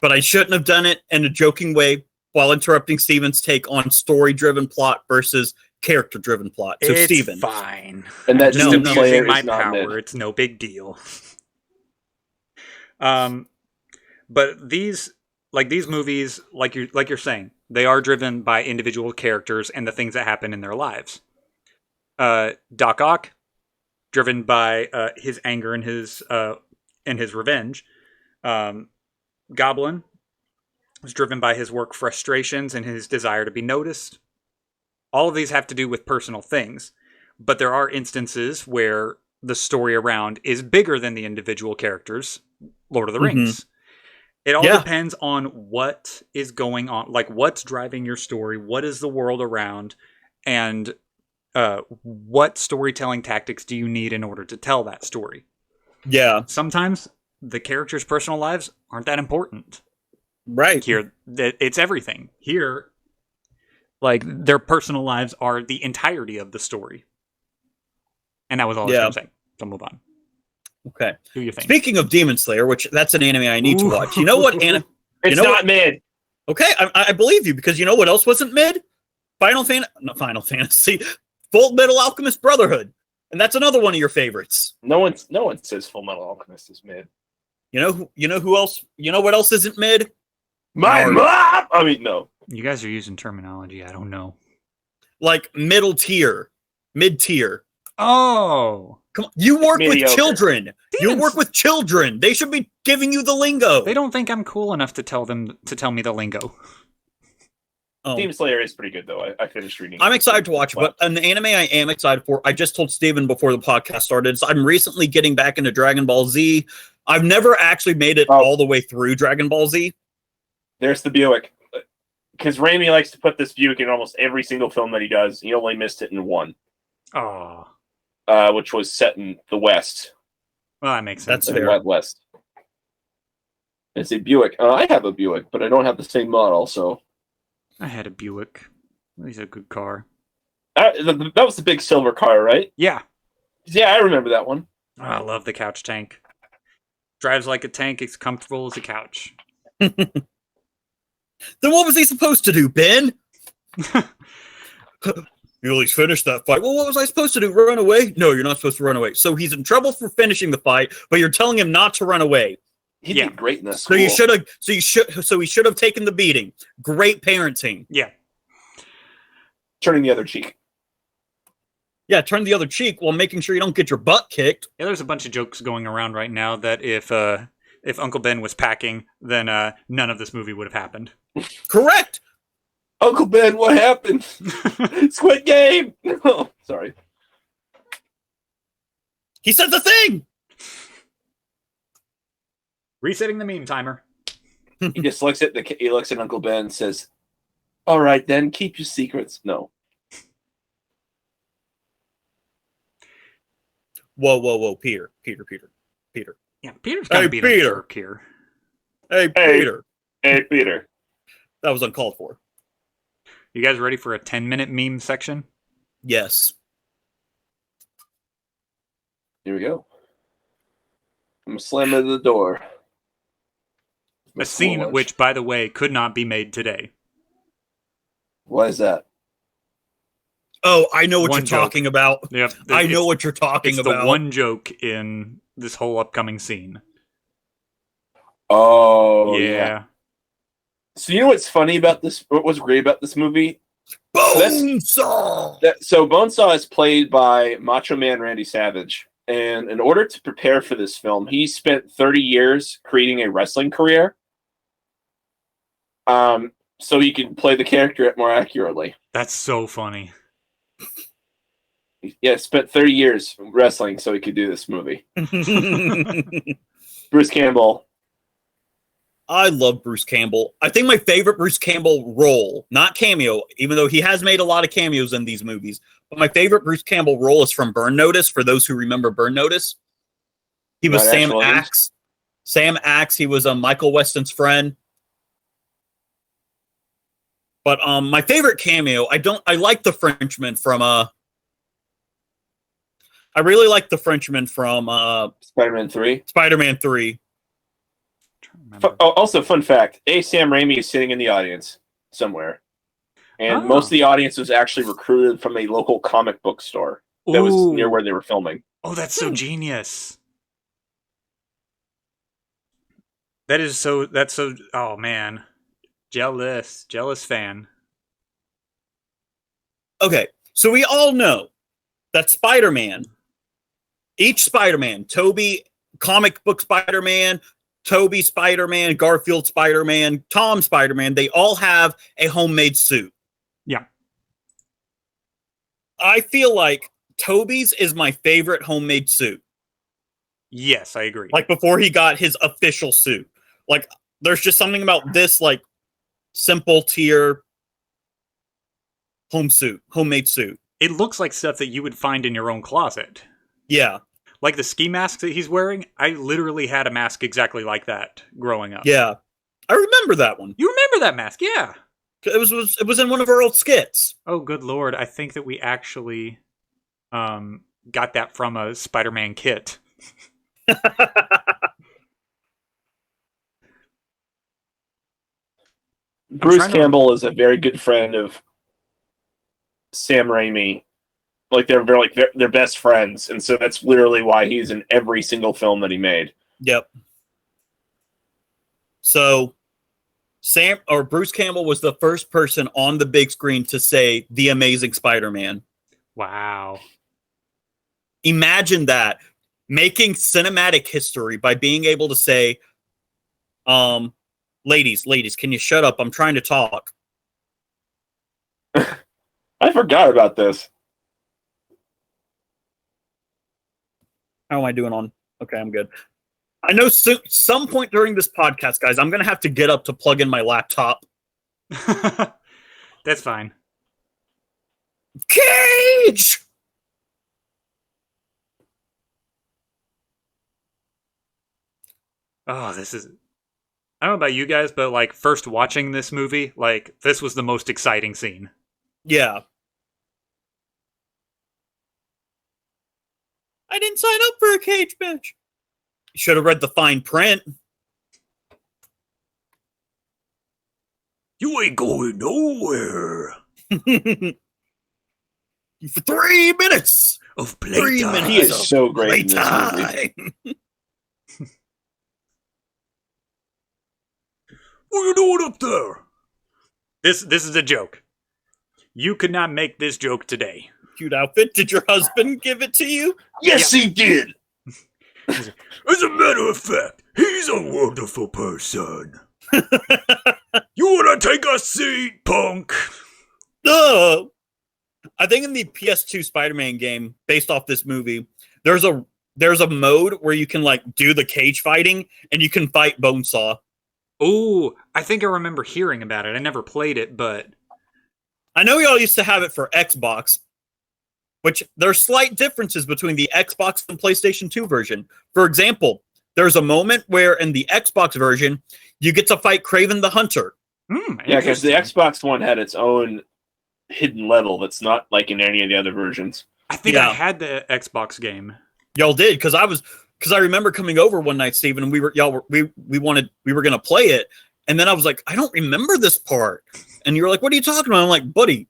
but I shouldn't have done it in a joking way while interrupting Steven's take on story-driven plot versus character-driven plot. So It's Steven, fine. And that Just Demon Slayer abusing my is not power. mid. It's no big deal. But these movies, like you're saying, they are driven by individual characters and the things that happen in their lives. Doc Ock, driven by his anger and his revenge. Goblin was driven by his work frustrations and his desire to be noticed. All of these have to do with personal things, but there are instances where the story around is bigger than the individual characters. Lord of the Rings. It all depends on what is going on, like what's driving your story, what is the world around, and what storytelling tactics do you need in order to tell that story. yeah, Sometimes the characters' personal lives aren't that important. right. Here, it's everything. Here, like, their personal lives are the entirety of the story. And that was all I was going to say. So move on. Okay. Do your thing. Speaking of Demon Slayer, which that's an anime I need to watch. You know what anime? It's You know not mid. Okay, I believe you because you know what else wasn't mid? Not Final Fantasy, Full Metal Alchemist Brotherhood, and that's another one of your favorites. No one says Full Metal Alchemist is mid. You know who else? You know what else isn't mid? My Our- mom. I mean, no. You guys are using terminology I don't know. Like middle tier, mid tier. Oh, Come on, you work with Mediocre. children. You Demons. work with children. They should be giving you the lingo. they don't think I'm cool enough to tell me the lingo. Oh. Demon Slayer is pretty good though. I finished reading. I'm excited to watch it, but an anime I am excited for. I just told Steven before the podcast started. So I'm recently getting back into Dragon Ball Z. I've never actually made it all the way through Dragon Ball Z. There's the Buick. Because Raimi likes to put this Buick in almost every single film that he does. He only missed it in one, Oh, which was set in the West. well, that makes sense. That's The fair. Wild West. It's a Buick. I have a Buick, but I don't have the same model, so. I had a Buick. He's a good car. That was the big silver car, right? Yeah. Yeah, I remember that one. Oh, I love the couch tank. Drives like a tank. It's comfortable as a couch. Then what was he supposed to do, Ben? You at least finished that fight. Well, what was I supposed to do? Run away? No, you're not supposed to run away. So he's in trouble for finishing the fight, but you're telling him not to run away. He Yeah. did great in that So school. you should have. So he should have taken the beating. Great parenting. Yeah. Turning the other cheek. Yeah, turn the other cheek while making sure you don't get your butt kicked. Yeah, there's a bunch of jokes going around right now that if Uncle Ben was packing, then none of this movie would have happened. Correct. Uncle Ben, what happened? Squid Game. Oh, sorry. He said the thing. Resetting the meme timer. He just looks at Uncle Ben and says, "All right, then keep your secrets." No. Whoa, Peter. Yeah, Peter's gonna Hey, be Peter. the jerk here. Hey, Hey. Peter. Hey, Peter. That was uncalled for. You guys ready for a 10-minute meme section? Yes. Here we go. I'm slamming the door. A scene which, by the way, could not be made today. Why is that? Oh, I know what One you're joke. talking about. Yep. I know what you're talking It's about. the one joke in this whole upcoming scene. Oh, yeah. So you know what's funny about this? What was great about this movie? Bonesaw! So Bonesaw is played by Macho Man Randy Savage, and in order to prepare for this film, he spent 30 years creating a wrestling career, so he could play the character more accurately. That's so funny. Yeah, spent 30 years wrestling so he could do this movie. Bruce Campbell. I love Bruce Campbell. I think my favorite Bruce Campbell role, not cameo, even though he has made a lot of cameos in these movies, but my favorite Bruce Campbell role is from Burn Notice, for those who remember Burn Notice. He was Not Sam actual names? Axe. Sam Axe, he was Michael Weston's friend. But my favorite cameo, I like the Frenchman from I really like the Frenchman from Spider-Man 3. Spider-Man 3. Also, fun fact: Sam Raimi is sitting in the audience somewhere, and Oh. most of the audience was actually recruited from a local comic book store that was Ooh. near where they were filming. Oh, that's so genius. That's so, oh man. Jealous fan. Okay, so we all know that Spider-Man, each Spider-Man, Toby, comic book Spider-Man, Toby Spider-Man, Garfield Spider-Man, Tom Spider-Man, they all have a homemade suit. Yeah. I feel like Toby's is my favorite homemade suit. Yes, I agree. Like before he got his official suit. Like there's just something about this like simple tier homemade suit. It looks like stuff that you would find in your own closet. Yeah. Like the ski mask that he's wearing, I literally had a mask exactly like that growing up. Yeah. I remember that one. You remember that mask? Yeah. It was in one of our old skits. Oh, good lord. I think that we actually got that from a Spider-Man kit. Bruce Campbell is a very good friend of Sam Raimi. Like they're best friends, and so that's literally why he's in every single film that he made. Yep. So Bruce Campbell was the first person on the big screen to say The Amazing Spider-Man. Wow. Imagine that. Making cinematic history by being able to say, ladies, can you shut up? I'm trying to talk. I forgot about this. How am I doing on? Okay, I'm good. I know some point during this podcast, guys, I'm going to have to get up to plug in my laptop. That's fine. Cage! Oh, this is... I don't know about you guys, but like first watching this movie, like this was the most exciting scene. Yeah. I didn't sign up for a cage match. You should have read the fine print. You ain't going nowhere. For 3 minutes Of 3 playtime. minutes. He is so great in this movie. playtime. What are you doing up there? This is a joke. You could not make this joke today. Cute outfit. Did your husband give it to you? Yes, he did. As a matter of fact, he's a wonderful person. You wanna take a seat, punk? No. I think in the PS2 Spider-Man game, based off this movie, there's a mode where you can like do the cage fighting and you can fight Bonesaw. Oh, I think I remember hearing about it. I never played it, but I know y'all used to have it for Xbox, which there are slight differences between the Xbox and PlayStation 2 version. For example, there's a moment where in the Xbox version, you get to fight Kraven the Hunter. Yeah, because the Xbox One had its own hidden level that's not like in any of the other versions. I think I had the Xbox game. Y'all did, because I remember coming over one night, Steven, and we were gonna play it, and then I was like, I don't remember this part. And you were like, what are you talking about? I'm like, buddy,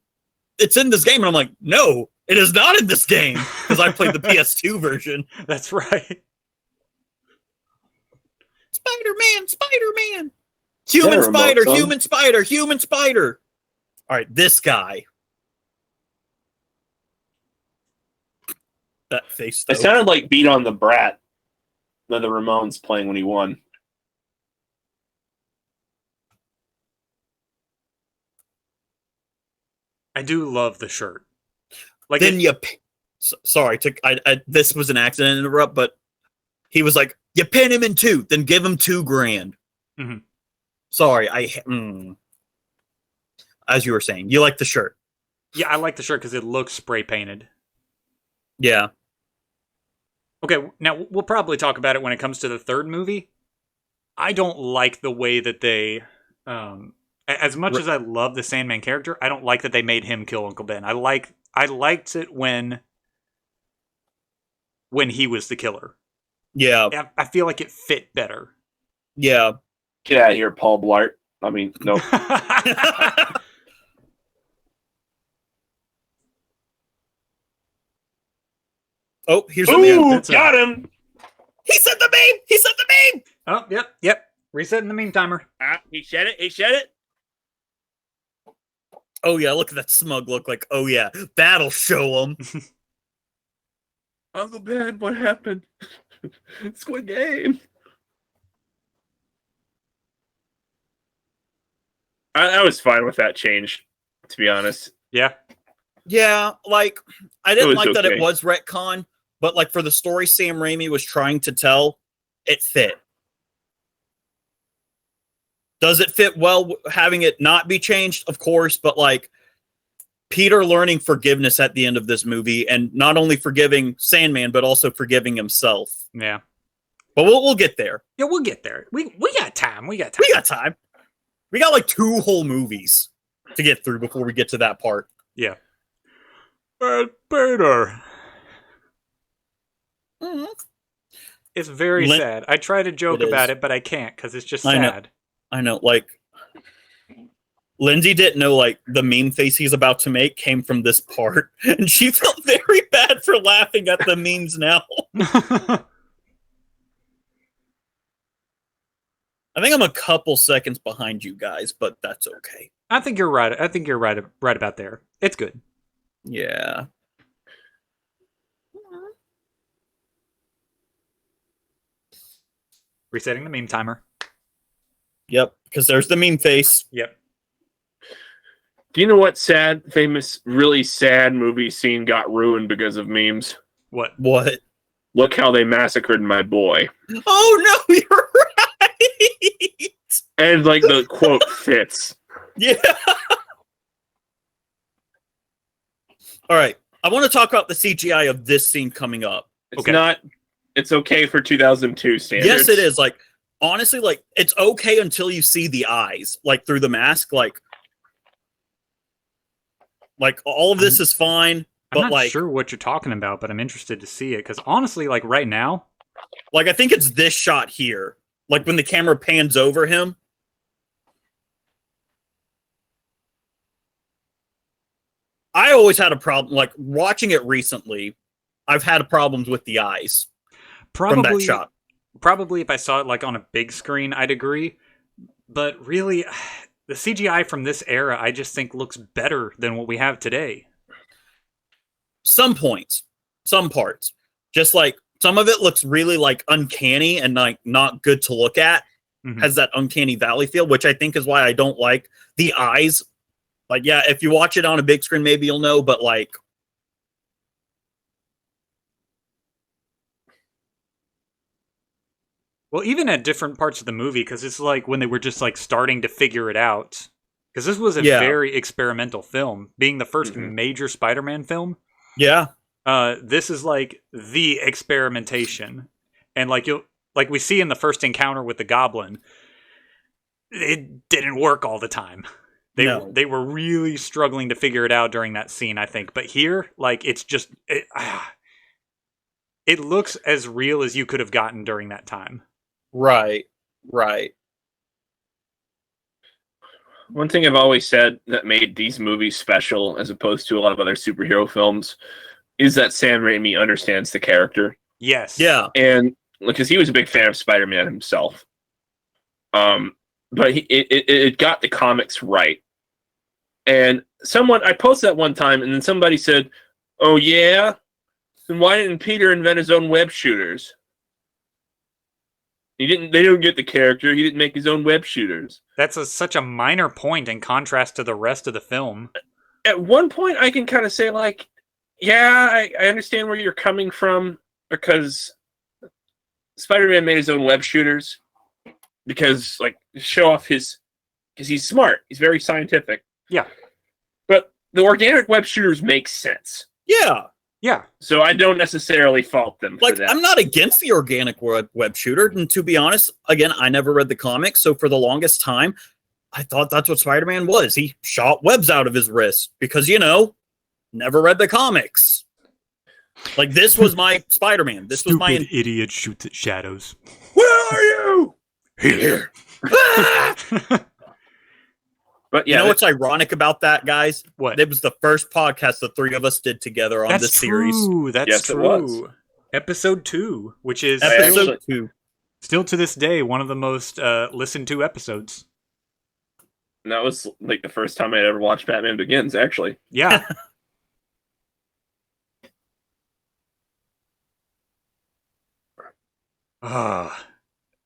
it's in this game. And I'm like, no, it is not in this game. Because I played the PS2 version. That's right. Spider-Man. Human spider, human spider, human spider. All right, this guy. That face, though. It sounded like Beat on the Brat, the Ramones playing when he won. I do love the shirt. Like Then sorry, this was an accident to interrupt, but he was like, you pin him in 2, then give him $2,000. Mm-hmm. Sorry, as you were saying, you like the shirt. Yeah, I like the shirt because it looks spray painted. Yeah. Okay, now we'll probably talk about it when it comes to the third movie. I don't like the way that they, as much as I love the Sandman character, I don't like that they made him kill Uncle Ben. I liked it when he was the killer. Yeah. I feel like it fit better. Yeah. Get out of here, Paul Blart. I mean, no. Oh, here's Ooh, got him. He said the meme. Oh, yep. Resetting the meme timer. He said it. Oh yeah, look at that smug look. Like, oh yeah, that'll show him. Uncle Ben, what happened? Squid Game. I was fine with that change, to be honest. Yeah. Yeah, like I didn't like that it okay. was retcon, but like for the story Sam Raimi was trying to tell, it fit. Does it fit well having it not be changed? Of course, but like Peter learning forgiveness at the end of this movie and not only forgiving Sandman, but also forgiving himself. Yeah. But we'll get there. Yeah, we'll get there. We got time. We got time. We got like 2 whole movies to get through before we get to that part. Yeah. Peter. Mm-hmm. It's very sad. I try to joke about it, but I can't because it's just sad. I know, like Lindsay didn't know like the meme face he's about to make came from this part, and she felt very bad for laughing at the memes now. I think I'm a couple seconds behind you guys, but that's okay. I think you're right. I think you're right about there. It's good. Yeah. Resetting the meme timer. Yep, because there's the meme face. Yep. Do you know what famous, really sad movie scene got ruined because of memes? What? What? Look how they massacred my boy. Oh no, you're right. And like the quote fits. Yeah. All right. I want to talk about the CGI of this scene coming up. It's not. It's okay for 2002 standards. Yes, it is. Like honestly, like it's okay until you see the eyes, like through the mask. Like all of this is fine. But I'm not sure what you're talking about, but I'm interested to see it because honestly, like right now, like I think it's this shot here, like when the camera pans over him. I always had a problem, like watching it recently. I've had problems with the eyes from that shot. Probably if I saw it like on a big screen, I'd agree. But really, the CGI from this era, I just think looks better than what we have today. Some points, some parts, just like some of it looks really like uncanny and like not good to look at. Mm-hmm. Has that uncanny valley feel, which I think is why I don't like the eyes. Like, yeah, if you watch it on a big screen, maybe you'll know, but like, well, even at different parts of the movie, because it's like when they were just like starting to figure it out. Because this was a very experimental film, being the first major Spider-Man film. Yeah. This is like the experimentation. And like we see in the first encounter with the Goblin, it didn't work all the time. They were really struggling to figure it out during that scene, I think. But here, like it's just it looks as real as you could have gotten during that time. Right. One thing I've always said that made these movies special as opposed to a lot of other superhero films is that Sam Raimi understands the character. Yes. Yeah. And because he was a big fan of Spider-Man himself. But it got the comics right. And I posted that one time and then somebody said, "Oh yeah? Then why didn't Peter invent his own web shooters?" They didn't get the character. He didn't make his own web shooters. That's such a minor point in contrast to the rest of the film. At one point, I can kind of say, like, yeah, I understand where you're coming from because Spider-Man made his own web shooters because, like, show off because he's smart. He's very scientific. Yeah. But the organic web shooters make sense. Yeah. Yeah. So I don't necessarily fault them for that. I'm not against the organic web shooter. And to be honest, again, I never read the comics. So for the longest time, I thought that's what Spider-Man was. He shot webs out of his wrist because, never read the comics. Like, this was my Spider-Man. This was my idiot shoots at shadows. Where are you? Here. But yeah, you know what's ironic about that, guys? What? It was the first podcast the three of us did together on this series. That's true. It was. Episode 2, which is Episode 2. Still to this day one of the most listened to episodes. And that was like the first time I'd ever watched Batman Begins, actually. Yeah.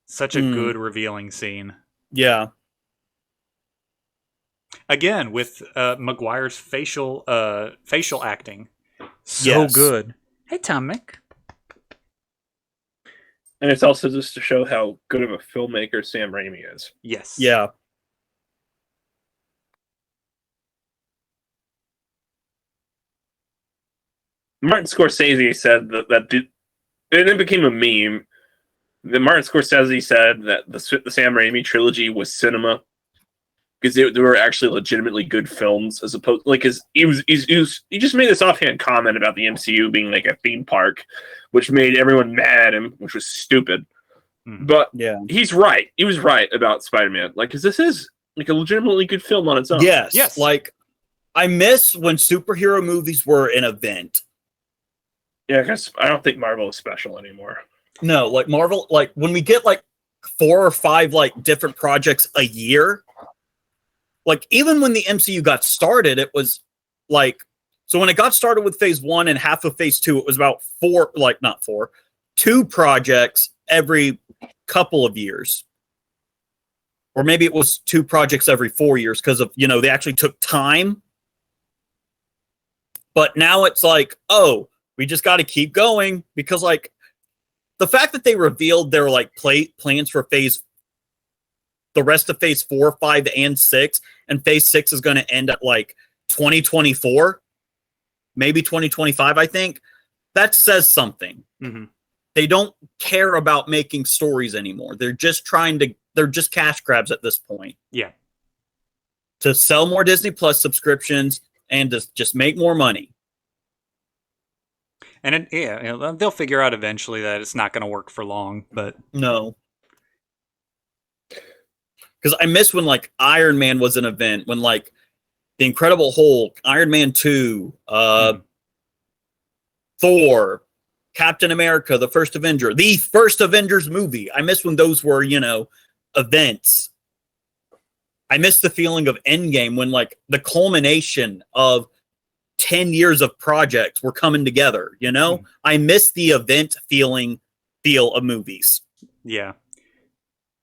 Such a good revealing scene. Yeah. Again, with Maguire's facial acting. So good. Hey, Tom Mick. And it's also just to show how good of a filmmaker Sam Raimi is. Yes. Yeah. Martin Scorsese said and it became a meme. That Martin Scorsese said that the Sam Raimi trilogy was cinema because they were actually legitimately good films, as opposed because he just made this offhand comment about the MCU being like a theme park, which made everyone mad at him, which was stupid. But yeah, he's right. He was right about Spider-Man. Like, because this is like a legitimately good film on its own. Yes. Like, I miss when superhero movies were an event. Yeah, because I don't think Marvel is special anymore. No, like Marvel, like when we get like 4 or 5 like different projects a year, like even when the MCU got started, it was like, so when it got started with phase 1 and half of phase 2, it was about 2 projects every couple of years. Or maybe it was 2 projects every 4 years because of, they actually took time. But now it's like, oh, we just got to keep going because like the fact that they revealed their like plans for the rest of phase 4, 5, and 6, and phase 6 is going to end at like 2024, maybe 2025, I think. That says something. Mm-hmm. They don't care about making stories anymore. They're just cash grabs at this point. Yeah. To sell more Disney Plus subscriptions and to just make more money. And they'll figure out eventually that it's not going to work for long, but no. Because I miss when like Iron Man was an event, when like the Incredible Hulk, Iron Man 2, Thor, Captain America, the first Avengers movie. I miss when those were, events. I miss the feeling of Endgame when like the culmination of 10 years of projects were coming together, I miss the event feel of movies. Yeah.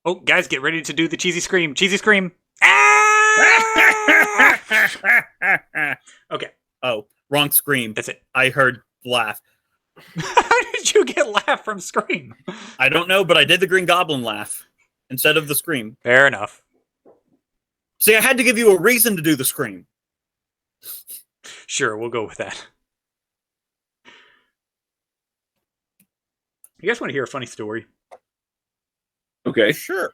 Oh, guys, get ready to do the cheesy scream. Cheesy scream. Ah! Okay. Oh, wrong scream. That's it. I heard laugh. How did you get laugh from scream? I don't know, but I did the Green Goblin laugh instead of the scream. Fair enough. See, I had to give you a reason to do the scream. Sure, we'll go with that. You guys want to hear a funny story? Okay. Sure.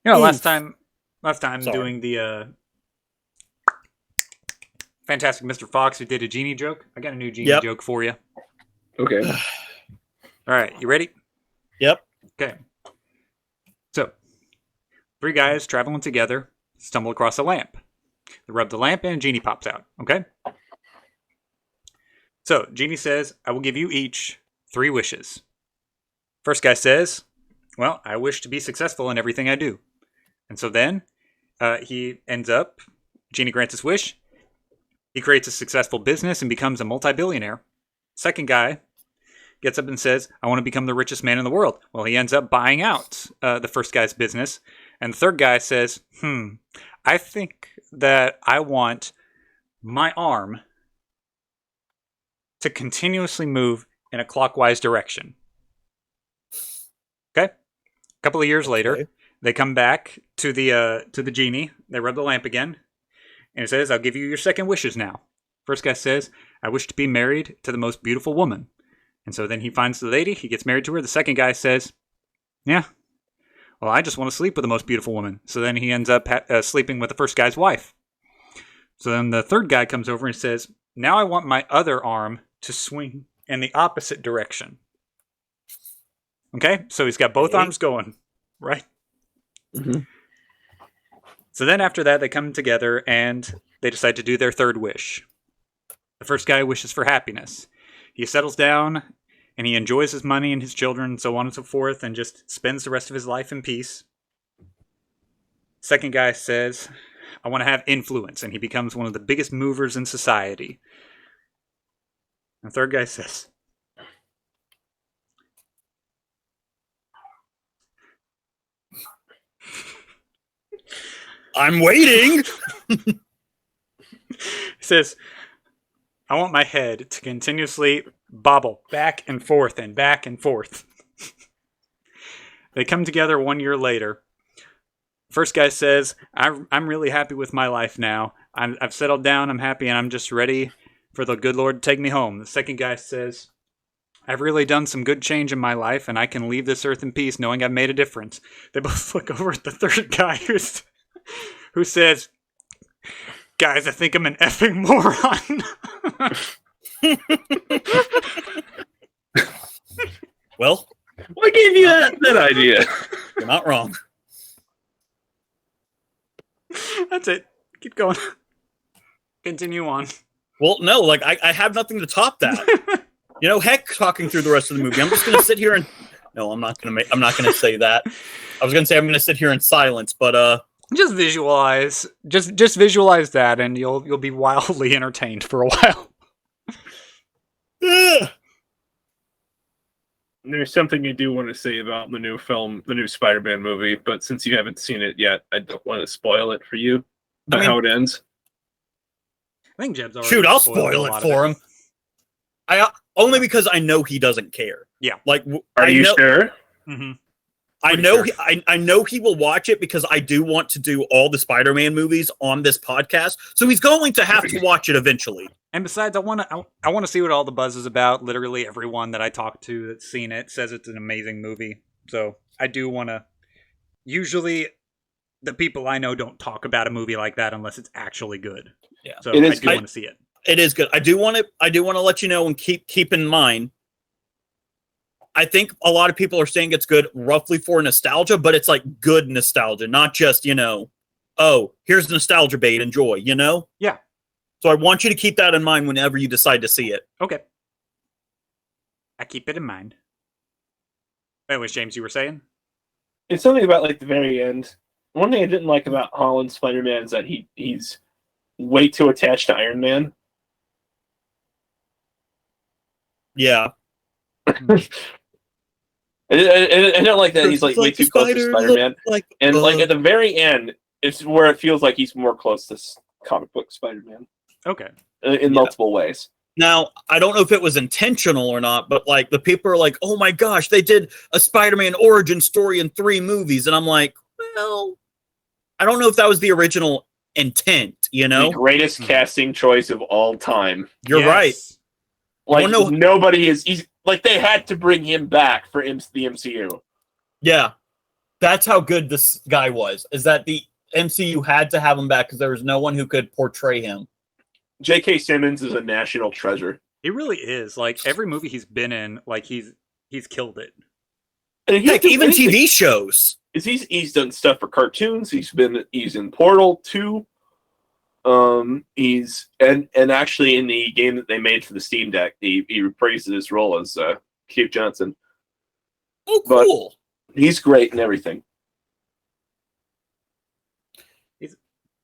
Last time Sorry. doing the Fantastic Mr. Fox, who did a genie joke. I got a new genie joke for you. Okay. All right, you ready? Yep. Okay. So, 3 guys traveling together stumble across a lamp. They rub the lamp and a genie pops out. Okay? So, genie says, I will give you each 3 wishes. First guy says, well, I wish to be successful in everything I do. And so then, he ends up, genie grants his wish. He creates a successful business and becomes a multi-billionaire. Second guy gets up and says, I want to become the richest man in the world. Well, he ends up buying out the first guy's business. And the third guy says, I think that I want my arm to continuously move in a clockwise direction. Okay? A couple of years later, they come back to the genie. They rub the lamp again. And it says, I'll give you your second wishes now. First guy says, I wish to be married to the most beautiful woman. And so then he finds the lady. He gets married to her. The second guy says, yeah, well, I just want to sleep with the most beautiful woman. So then he ends up sleeping with the first guy's wife. So then the third guy comes over and says, now I want my other arm to swing in the opposite direction. Okay? So he's got both arms going, right? Mm-hmm. So then after that, they come together and they decide to do their third wish. The first guy wishes for happiness. He settles down and he enjoys his money and his children and so on and so forth and just spends the rest of his life in peace. Second guy says, I want to have influence, and he becomes one of the biggest movers in society. And the third guy says, I'm waiting. He says, I want my head to continuously bobble back and forth and back and forth. They come together 1 year later. First guy says, I'm really happy with my life now. I've settled down, I'm happy, and I'm just ready for the good Lord to take me home. The second guy says, I've really done some good change in my life, and I can leave this earth in peace knowing I've made a difference. They both look over at the third guy who says, guys, I think I'm an effing moron. Well, What gave you that idea? you're not wrong. That's it. Keep going. Continue on. Well, no, like I have nothing to top that. Heck, talking through the rest of the movie, I'm just gonna sit here and. No, I'm not gonna say that. I was gonna say I'm gonna sit here in silence, but Just visualize. Just visualize that, and you'll be wildly entertained for a while. There's something I do want to say about the new film, the new Spider-Man movie, but since you haven't seen it yet, I don't want to spoil it for you. How it ends. I think Jeb's already shoot, I'll spoiled spoil a it lot for of him. Only because I know he doesn't care. Yeah. Like, Are you sure? Mm-hmm. I know I know he will watch it because I do want to do all the Spider-Man movies on this podcast. So he's going to have to watch it eventually. And besides, I want to see what all the buzz is about. Literally everyone that I talk to that's seen it says it's an amazing movie. So I do want to. Usually, the people I know don't talk about a movie like that unless it's actually good. Yeah. So It I is do want to see it. It is good. I do want to let you know and keep in mind. I think a lot of people are saying it's good roughly for nostalgia, but it's like good nostalgia, not just, oh, here's nostalgia bait, enjoy, Yeah. So I want you to keep that in mind whenever you decide to see it. Okay. I keep it in mind. Anyways, James, you were saying? It's something about like the very end. One thing I didn't like about Holland's Spider-Man is that he's way too attached to Iron Man. Yeah. I don't like that he's like way too close to Spider-Man. And like at the very end, it's where it feels like he's more close to comic book Spider-Man. Okay. In multiple ways. Now, I don't know if it was intentional or not, but like the people are like, oh my gosh, they did a Spider-Man origin story in 3 movies. And I'm like, well, I don't know if that was the original intent, The greatest casting choice of all time. You're right. Like, nobody is... Like, they had to bring him back for the MCU. Yeah. That's how good this guy was, is that the MCU had to have him back because there was no one who could portray him. J.K. Simmons is a national treasure. He really is. Like, every movie he's been in, like, he's killed it. And heck, even TV shows. He's done stuff for cartoons. He's in Portal 2. He's actually in the game that they made for the Steam Deck, he reprises his role as Keith Johnson. Oh, cool! But he's great in everything.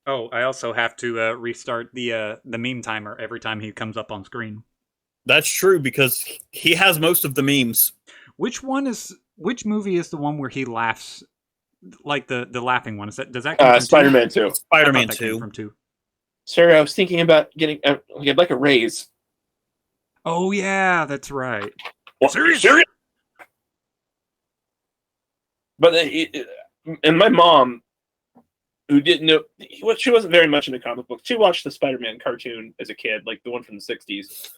I also have to restart the meme timer every time he comes up on screen. That's true because he has most of the memes. Which movie is the one where he laughs, like the laughing one? Does that come from Spider-Man 2? Spider-Man 2 from 2. Sir, I was thinking about getting like a raise. Oh yeah, that's right. Serious? But and my mom, who didn't know, she wasn't very much into comic books. She watched the Spider-Man cartoon as a kid, like the one from the 60s.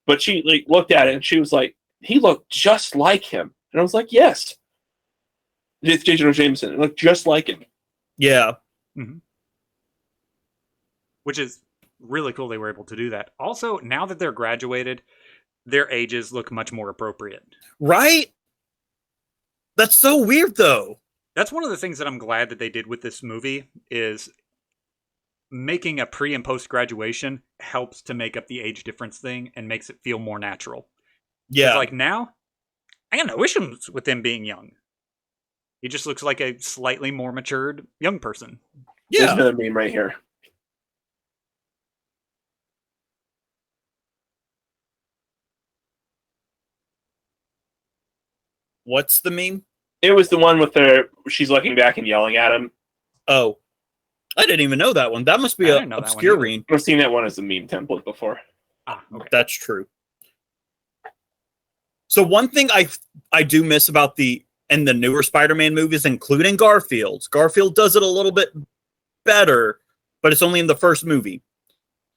But she like looked at it and she was like, he looked just like him. And I was like, yes. It's J. Jonah Jameson. It looked just like him. Yeah. Mm-hmm. Which is really cool they were able to do that. Also, now that they're graduated, their ages look much more appropriate. Right? That's so weird, though. That's one of the things that I'm glad that they did with this movie is making a pre- and post-graduation helps to make up the age difference thing and makes it feel more natural. Yeah. Like now, I got no issues with him being young. He just looks like a slightly more matured young person. Yeah. There's another meme right here. What's the meme? It was the one with her. She's looking back and yelling at him. Oh, I didn't even know that one. That must be an obscure meme. I've seen that one as a meme template before. Okay. That's true. So one thing I do miss about the newer Spider-Man movies, including Garfield's. Garfield does it a little bit better, but it's only in the first movie.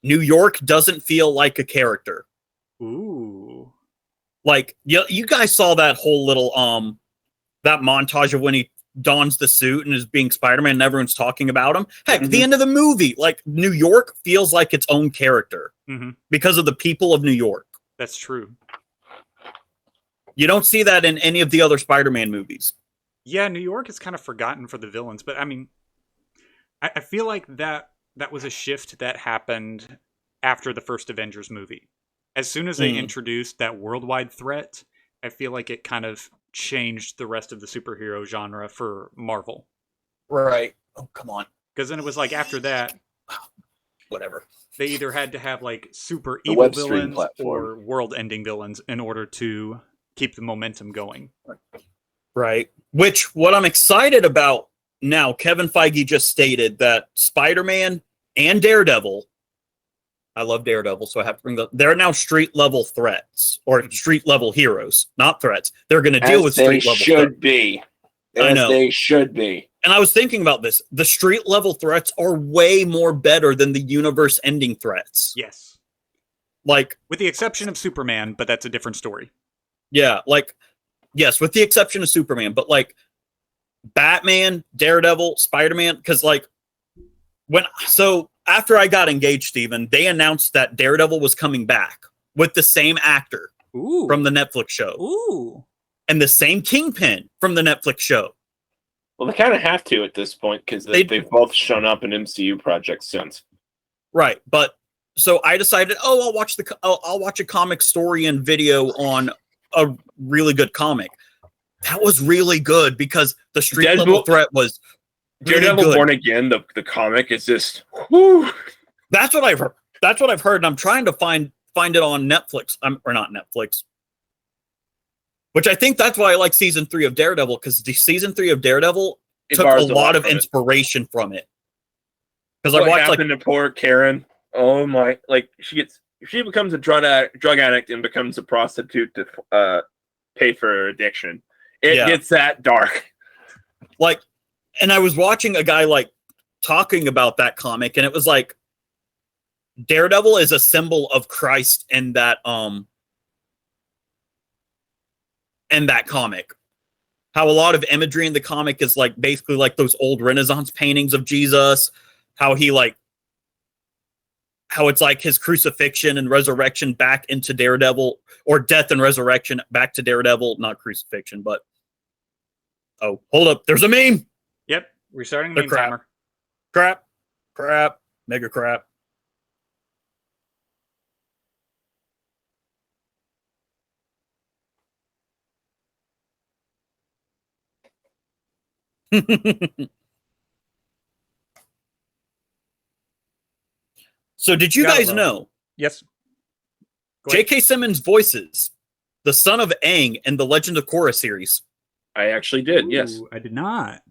New York doesn't feel like a character. Ooh. Like, you guys saw that whole little that montage of when he dons the suit and is being Spider-Man and everyone's talking about him. Heck, the end of the movie, like, New York feels like its own character because of the people of New York. That's true. You don't see that in any of the other Spider-Man movies. Yeah, New York is kind of forgotten for the villains, but I mean, I feel like that was a shift that happened after the first Avengers movie. As soon as they introduced that worldwide threat, I feel like it kind of changed the rest of the superhero genre for Marvel. Right. Oh, come on. Because then it was like after that, Whatever. they either had to have like super The evil web stream villains platform. or world-ending villains in order to keep the momentum going. Right. Which, what I'm excited about now, Kevin Feige just stated that Spider-Man and Daredevil, I love Daredevil, so I have to bring they're now street-level threats, or street-level heroes, not threats. They're going to deal with street-level threats. should be. I know. As they should be. And I was thinking about this. The street-level threats are way more better than the universe-ending threats. Yes. Like, with the exception of Superman, but that's a different story. Yeah, like, yes, with the exception of Superman, but like Batman, Daredevil, Spider-Man, because like after I got engaged, Steven, they announced that Daredevil was coming back with the same actor from the Netflix show. Ooh. And the same Kingpin from the Netflix show. Well, they kind of have to at this point because they've both shown up in MCU projects since. Right, but so I decided, I'll watch a comic story and video on a really good comic. That was really good because the street level threat was really Daredevil good. Born Again, the comic is just whoo. That's what I've heard, and I'm trying to find it on Netflix. Or not Netflix. Which I think that's why I like season 3 of Daredevil, because the season 3 of Daredevil took a lot of inspiration from it. Because I watched happened to poor Karen. Oh my! Like she becomes a drug addict and becomes a prostitute to pay for her addiction. It gets that dark. Like, and I was watching a guy like talking about that comic, and it was like Daredevil is a symbol of Christ in that comic. How a lot of imagery in the comic is like basically like those old Renaissance paintings of Jesus. How it's like his crucifixion and resurrection back into Daredevil, or death and resurrection back to Daredevil, not crucifixion, but oh, hold up, there's a meme. Yep, restarting the meme timer. Crap, mega crap. So did you guys know? Yes. J.K. Simmons voices the son of Aang in the Legend of Korra series. I actually did. Ooh, yes, I did not.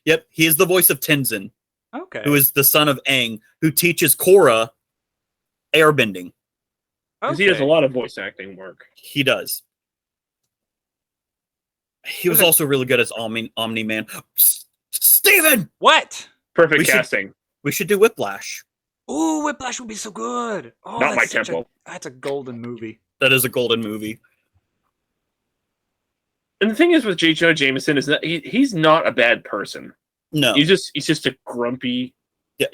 Yep, he is the voice of Tenzin. Okay. Who is the son of Aang, who teaches Korra airbending. Because he does a lot of voice acting work. He does. He was also really good as Omni-Man. Steven! What? Perfect casting. We should do Whiplash. Ooh, Whiplash would be so good. Oh, Not my tempo. That's a golden movie. That is a golden movie. And the thing is with J. Jonah Jameson is that he's not a bad person. No. He's just a grumpy. Yeah,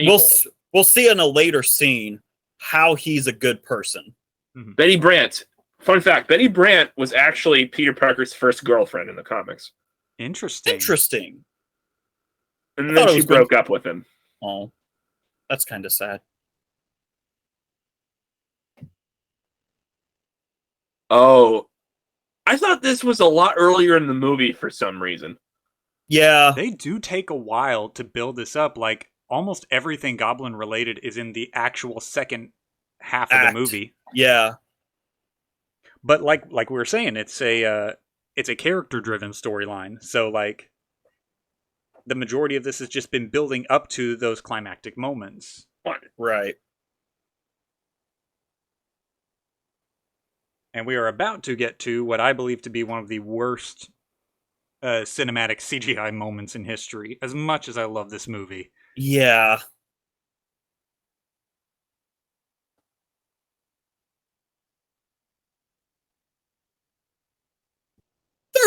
we'll see in a later scene how he's a good person. Mm-hmm. Betty Brant. Fun fact, Betty Brant was actually Peter Parker's first girlfriend in the comics. Interesting. And then she broke up with him. Oh, that's kind of sad. Oh, I thought this was a lot earlier in the movie for some reason. Yeah. They do take a while to build this up. Like, almost everything Goblin related is in the actual second half of the movie. Yeah. But like we were saying, it's a character driven storyline. So like the majority of this has just been building up to those climactic moments. Right. And we are about to get to what I believe to be one of the worst cinematic CGI moments in history, as much as I love this movie. Yeah.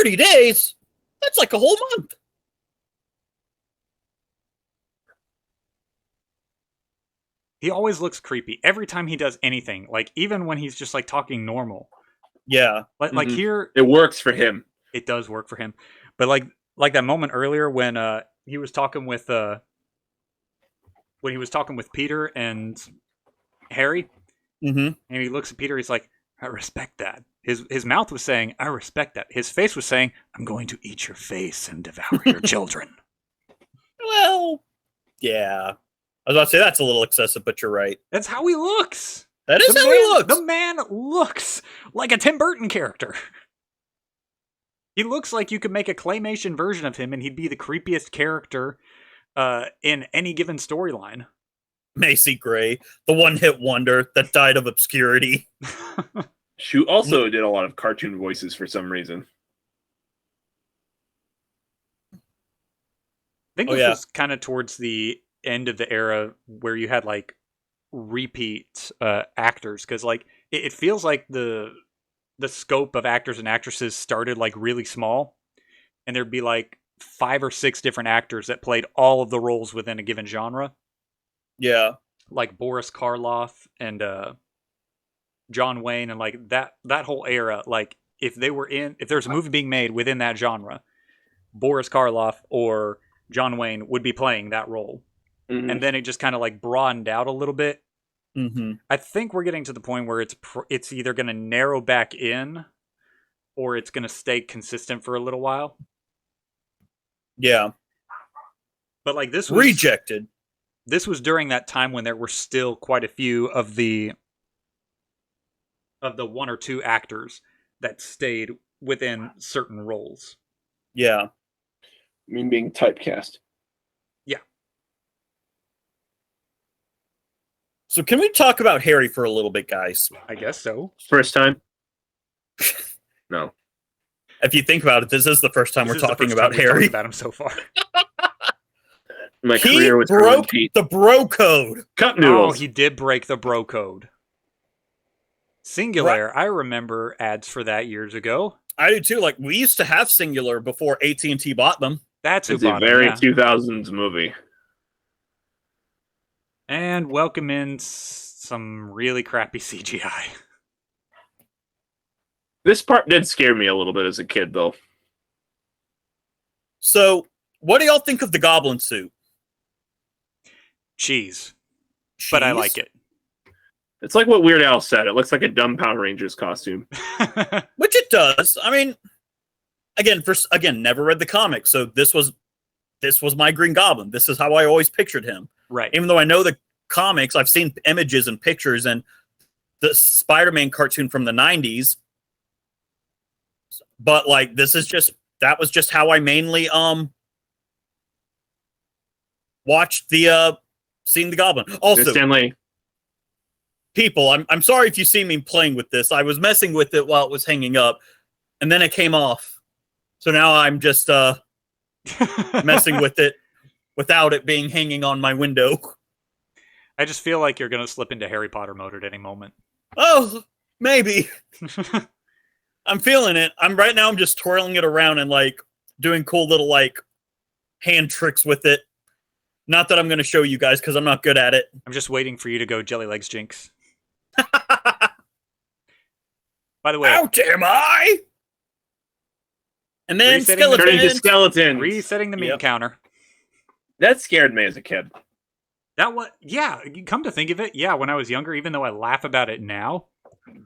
"30 days? That's like a whole month." He always looks creepy every time he does anything. Like, even when he's just like talking normal. Yeah. Like here, it works for him. It does work for him. But like that moment earlier when he was talking with when he was talking with Peter and Harry, Mm-hmm. and he looks at Peter, he's like, I respect that. His mouth was saying, I respect that. His face was saying, I'm going to eat your face and devour your children. Well, yeah. I was about to say that's a little excessive, but you're right. That's how he looks. That is how he looks. The man looks like a Tim Burton character. He looks like you could make a claymation version of him and he'd be the creepiest character in any given storyline. Macy Gray, the one-hit wonder that died of obscurity. She also did a lot of cartoon voices for some reason. I think this was kind of towards the end of the era where you had like repeat actors, because like it feels like the scope of actors and actresses started like really small, and there'd be like 5 or 6 different actors that played all of the roles within a given genre. Yeah. Like Boris Karloff and John Wayne, and like that whole era. Like if there's a movie being made within that genre, Boris Karloff or John Wayne would be playing that role. Mm-hmm. And then it just kind of like broadened out a little bit. Mm-hmm. I think we're getting to the point where it's either going to narrow back in or it's going to stay consistent for a little while. Yeah. But like this was Rejected. This was during that time when there were still quite a few of the 1 or 2 actors that stayed within certain roles. Yeah. I mean, being typecast. Yeah. So can we talk about Harry for a little bit, guys? I guess so. First time? No. If you think about it, this is the first time This we're is the talking first about time we've Harry. talked about him so far. My He career was broke Pete. the bro code. Cup Oh, noodles. he did break the bro code. Singular. I remember ads for that years ago. I do too. Like we used to have Singular before AT&T bought them. That's who It's a bought him, very yeah. 2000s movie. And welcome in some really crappy CGI. This part did scare me a little bit as a kid, though. So, what do y'all think of the Goblin suit? Cheese. But I Cheese? like it. It's like what Weird Al said. It looks like a dumb Power Rangers costume. Which it does. I mean, again, never read the comics, so this was my Green Goblin. This is how I always pictured him. Right. Even though I know the comics, I've seen images and pictures and the Spider-Man cartoon from the 90s. But like that was just how I mainly watched the Seeing the Goblin. Also, Stanley. people, I'm sorry if you see me playing with this. I was messing with it while it was hanging up, and then it came off. So now I'm just messing with it without it being hanging on my window. I just feel like you're going to slip into Harry Potter mode at any moment. Oh, maybe. I'm feeling it. I'm just twirling it around and like doing cool little like hand tricks with it. Not that I'm going to show you guys because I'm not good at it. I'm just waiting for you to go Jelly Legs Jinx. By the way, Out am I? And then Resetting the- Turning to skeleton. skeletons. resetting the meme Yep. counter. That scared me as a kid. You come to think of it, yeah, when I was younger, even though I laugh about it now,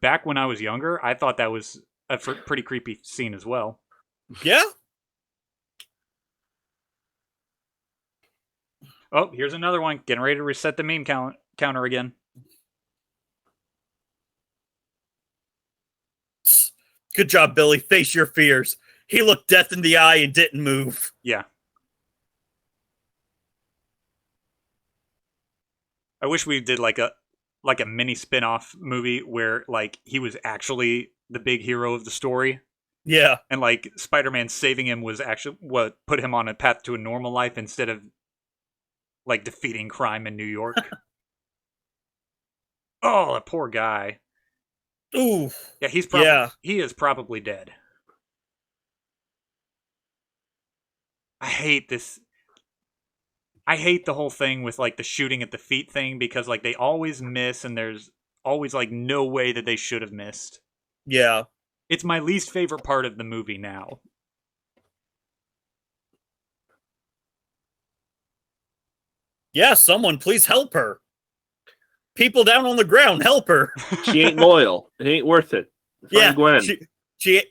back when I was younger, I thought that was a pretty creepy scene as well. Yeah. Oh, here's another one. Getting ready to reset the meme counter again. Good job, Billy. Face your fears. He looked death in the eye and didn't move. Yeah. I wish we did like a mini spin-off movie where like he was actually the big hero of the story, Yeah. and like Spider-Man saving him was actually what put him on a path to a normal life instead of like defeating crime in New York. Oh, that poor guy. Ooh. Yeah, he is probably dead. I hate this. I hate the whole thing with like the shooting at the feet thing because like they always miss and there's always like no way that they should have missed. Yeah. It's my least favorite part of the movie now. Yeah, someone please help her. People down on the ground, help her. She ain't loyal. It ain't worth it. Find Yeah, Gwen. she.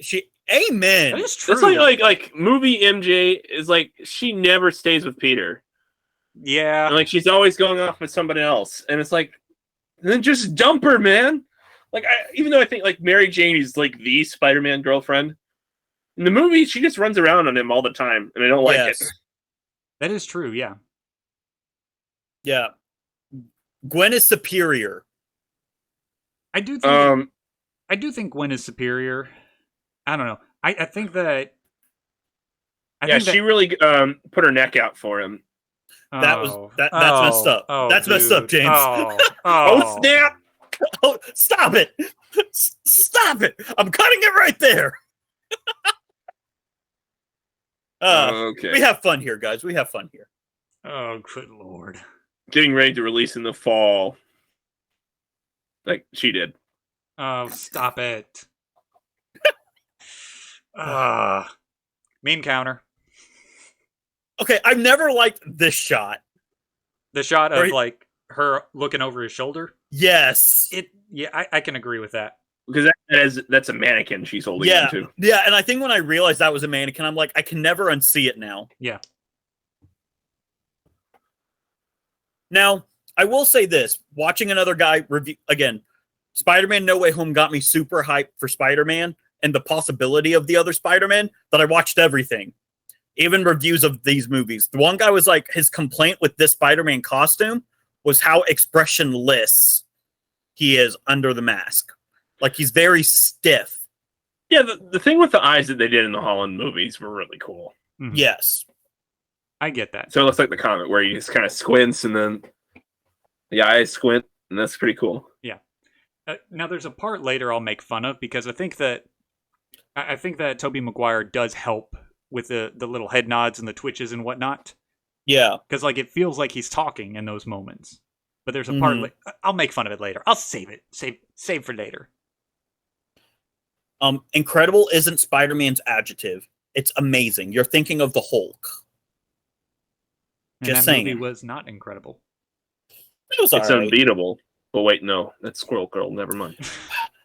Amen. That is true. It's like movie MJ is like she never stays with Peter. Yeah. And like she's always going off with somebody else. And it's like, then just dump her, man. Like even though I think like Mary Jane is like the Spider-Man girlfriend, in the movie she just runs around on him all the time, and I don't like it. That is true, yeah. Yeah. Gwen is superior. I do think Gwen is superior. I don't know. I think that she really put her neck out for him. That's messed up. That's messed up, James. Oh snap! Oh, stop it! Stop it! I'm cutting it right there. Okay. We have fun here, guys. We have fun here. Oh, good lord. Getting ready to release in the fall. Like she did. Oh, stop it. Meme counter. Okay, I've never liked this shot. The shot of like her looking over his shoulder. Yes. I can agree with that. Because that's a mannequin she's holding onto. Yeah, and I think when I realized that was a mannequin, I'm like, I can never unsee it now. Yeah. Now, I will say this. Watching another guy review, again, Spider-Man No Way Home got me super hyped for Spider-Man and the possibility of the other Spider-Man that I watched everything. Even reviews of these movies. The one guy was like, his complaint with this Spider-Man costume was how expressionless he is under the mask. Like, he's very stiff. Yeah, the thing with the eyes that they did in the Holland movies were really cool. Mm-hmm. Yes. I get that. So it looks like the comic where he just kind of squints and then the eyes squint, and that's pretty cool. Yeah. Now, there's a part later I'll make fun of because I think that Tobey Maguire does help with the little head nods and the twitches and whatnot. Yeah. Because like it feels like he's talking in those moments. But there's a part I'll make fun of it later. I'll save it. Save for later. Incredible isn't Spider-Man's adjective. It's amazing. You're thinking of the Hulk. And Just that saying. movie was not incredible. It was It's alright. unbeatable. But wait, no, that's Squirrel Girl. Never mind.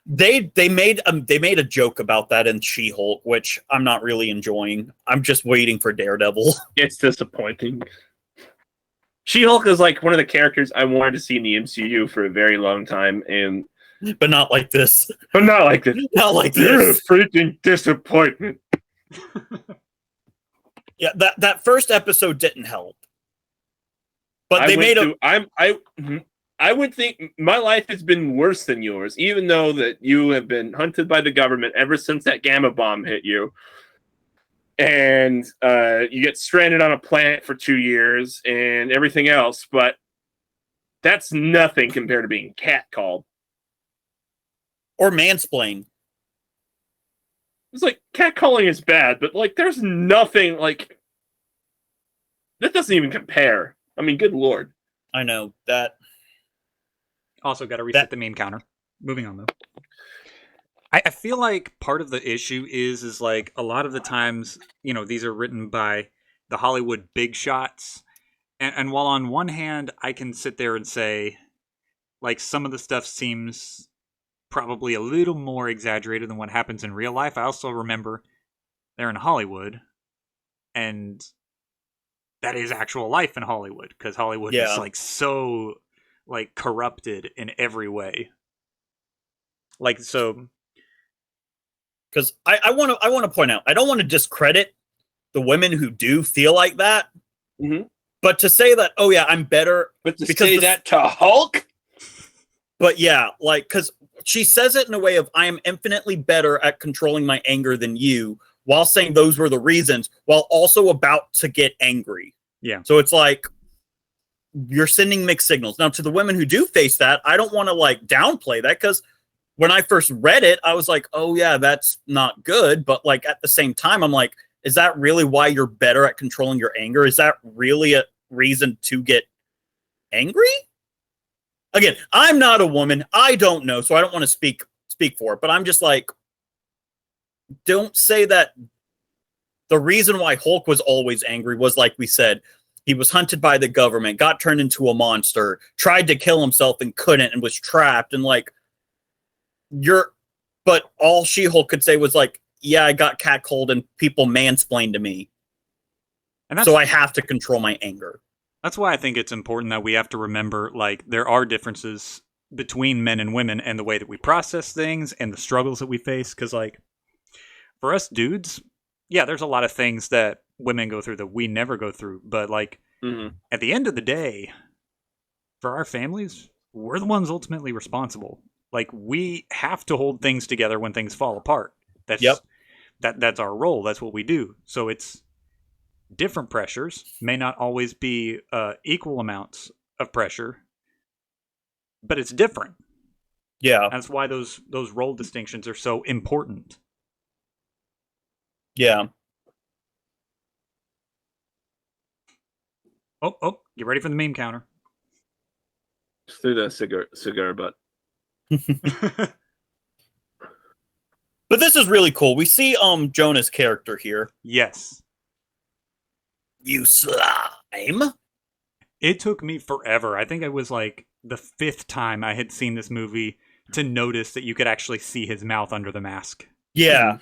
They made a joke about that in She-Hulk, which I'm not really enjoying. I'm just waiting for Daredevil. It's disappointing. She-Hulk is like one of the characters I wanted to see in the MCU for a very long time, But not like this. but not like this. Not like You're a this. freaking disappointment. Yeah, that first episode didn't help. But they made a I would think my life has been worse than yours, even though that you have been hunted by the government ever since that gamma bomb hit you. And you get stranded on a planet for 2 years and everything else, but that's nothing compared to being catcalled. or mansplain. It's like catcalling is bad, but like there's nothing like that doesn't even compare. I mean, good lord. I know that. Also, got to reset the meme counter. Moving on, though. I feel like part of the issue is like a lot of the times, you know, these are written by the Hollywood big shots. And while on one hand, I can sit there and say, like, some of the stuff seems probably a little more exaggerated than what happens in real life. I also remember they're in Hollywood, and that is actual life in Hollywood, because Hollywood is like so like corrupted in every way. Like, so Because I want to point out, I don't want to discredit the women who do feel like that, but to say that, oh yeah, I'm better, but to say that to Hulk. But yeah, like, because she says it in a way of, I am infinitely better at controlling my anger than you, while saying those were the reasons, while also about to get angry. Yeah. So it's like, you're sending mixed signals. Now, to the women who do face that, I don't want to like downplay that, because when I first read it, I was like, oh yeah, that's not good. But like at the same time, I'm like, is that really why you're better at controlling your anger? Is that really a reason to get angry? Again, I'm not a woman. I don't know, so I don't want to speak for it. But I'm just like, don't say that the reason why Hulk was always angry was, like we said, He was hunted by the government, got turned into a monster, tried to kill himself and couldn't, and was trapped. And like, but all She-Hulk could say was like, yeah, I got catcalled and people mansplained to me. And so I have to control my anger. That's why I think it's important that we have to remember, like, there are differences between men and women and the way that we process things and the struggles that we face. Because, like, for us dudes, yeah, there's a lot of things that women go through that we never go through. But, like, at the end of the day, for our families, we're the ones ultimately responsible. Like, we have to hold things together when things fall apart. That's our role. That's what we do. So it's different pressures, may not always be equal amounts of pressure, but it's different. Yeah. That's why those role distinctions are so important. Yeah. Oh, get ready for the meme counter. Through the cigar butt. But this is really cool. We see Jonah's character here. Yes. You slime. It took me forever. I think it was like the 5th time I had seen this movie to notice that you could actually see his mouth under the mask. Yeah.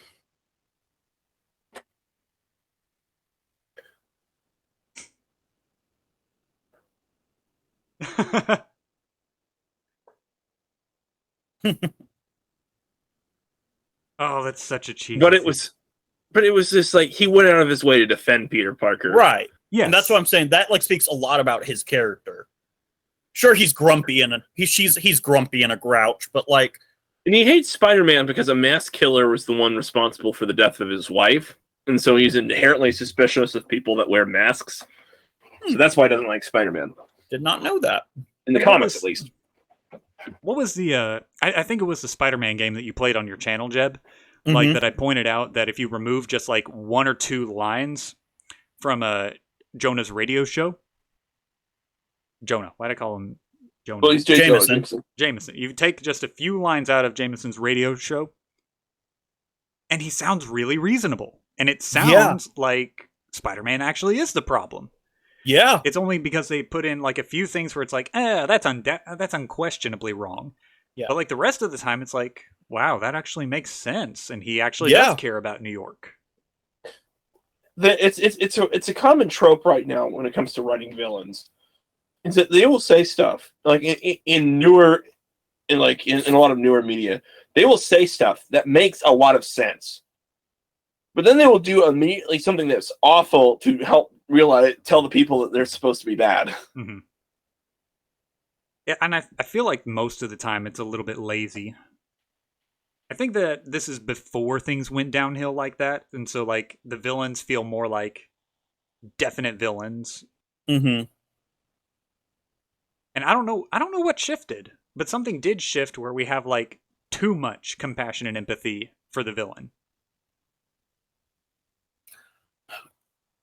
Oh, that's such a cheesy. But it was just like he went out of his way to defend Peter Parker. Right. Yeah. And that's what I'm saying. That like speaks a lot about his character. Sure, he's grumpy and he's grumpy and a grouch, but like, and he hates Spider-Man because a mass killer was the one responsible for the death of his wife, and so he's inherently suspicious of people that wear masks. So that's why he doesn't like Spider-Man. Did not know that. In the comics, at least. What was the I think it was the Spider-Man game that you played on your channel, Jeb, like that I pointed out that if you remove just like 1 or 2 lines from Jonah's radio show, Jonah, why'd I call him Jonah? Well, he's Jameson. Jameson. You take just a few lines out of Jameson's radio show, and he sounds really reasonable. And it sounds like Spider-Man actually is the problem. Yeah. It's only because they put in like a few things where it's like, that's unquestionably wrong. Yeah. But like the rest of the time, it's like, wow, that actually makes sense, and he actually does care about New York. It's a common trope right now when it comes to writing villains. Is that they will say stuff like in a lot of newer media, they will say stuff that makes a lot of sense, but then they will do immediately something that's awful to help tell the people that they're supposed to be bad. Mm-hmm. Yeah, and I feel like most of the time it's a little bit lazy. I think that this is before things went downhill like that, and so like the villains feel more like definite villains. Mm-hmm. And I don't know what shifted, but something did shift where we have like too much compassion and empathy for the villain.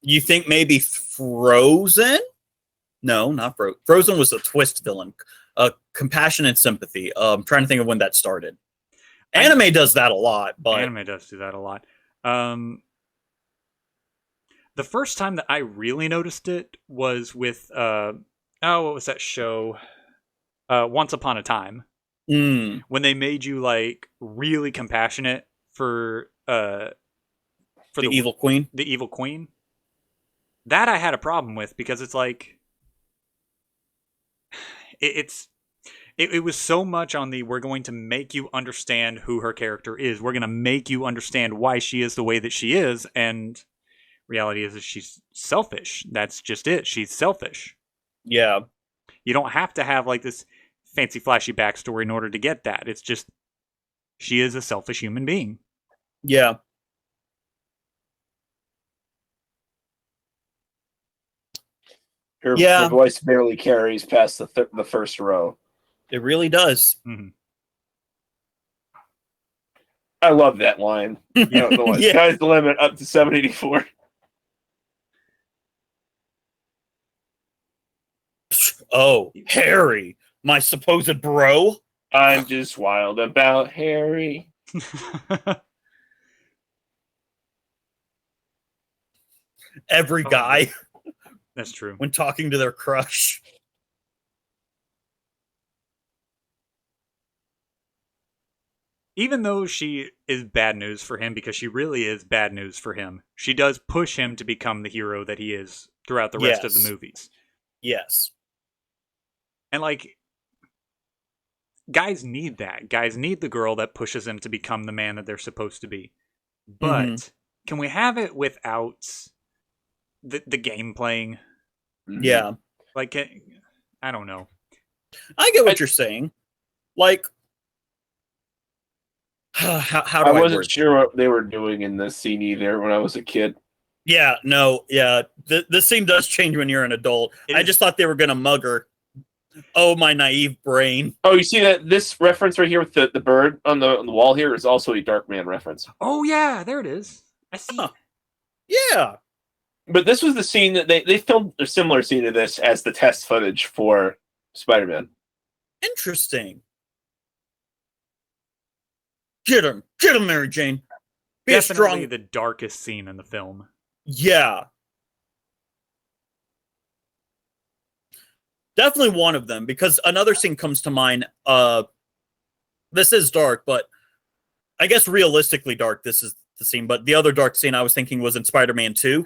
You think maybe Frozen? No, not Frozen. Frozen was a twist villain. Compassion and sympathy. I'm trying to think of when that started. Anime does that a lot, but anime does do that a lot. The first time that I really noticed it was with what was that show? Once Upon a Time. When they made you like really compassionate for the evil queen. The evil queen. That I had a problem with because it's like it was so much on the we're going to make you understand who her character is. We're going to make you understand why she is the way that she is, and reality is that she's selfish. That's just it. She's selfish. Yeah. You don't have to have like this fancy flashy backstory in order to get that. It's just she is a selfish human being. Yeah. Her voice barely carries past the first row. It really does. Mm-hmm. I love that line. Sky's the limit up to 784. Oh, Harry, my supposed bro. I'm just wild about Harry. Every guy. That's true. when talking to their crush. Even though she is bad news for him, because she really is bad news for him, she does push him to become the hero that he is throughout the rest of the Yes. movies. Yes. And like, guys need that. Guys need the girl that pushes them to become the man that they're supposed to be. But can we have it without the game playing? Yeah. Like, I don't know. I get what you're saying. Like, how do I I wasn't word sure what they were doing in this scene either when I was a kid. Yeah, no, yeah. This scene does change when you're an adult. I just thought they were going to mug her. Oh, my naive brain. Oh, you see that this reference right here with the bird on the wall here is also a Darkman reference. Oh yeah, there it is. I see. Huh. Yeah. But this was the scene that they filmed a similar scene to this as the test footage for Spider-Man. Interesting. Get him, Mary Jane. Be a Definitely strong. the darkest scene in the film. Yeah. Definitely one of them, because another scene comes to mind. This is dark, but I guess realistically dark, this is the scene. But the other dark scene I was thinking was in Spider-Man 2,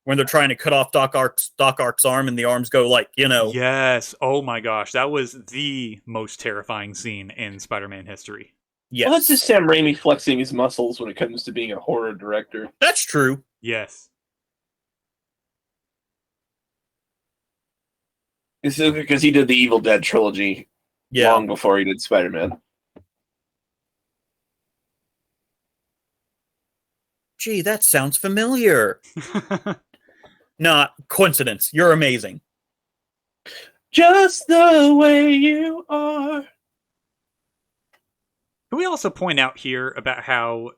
when they're trying to cut off Doc Ock's arm and the arms go like, Yes. Oh my gosh, that was the most terrifying scene in Spider-Man history. Yes. Well, that's just Sam Raimi flexing his muscles when it comes to being a horror director. That's true. Yes. It's because he did the Evil Dead trilogy Yeah. long before he did Spider-Man. Gee, that sounds familiar. Not coincidence. You're amazing. Just the way you are. Can we also point out here about how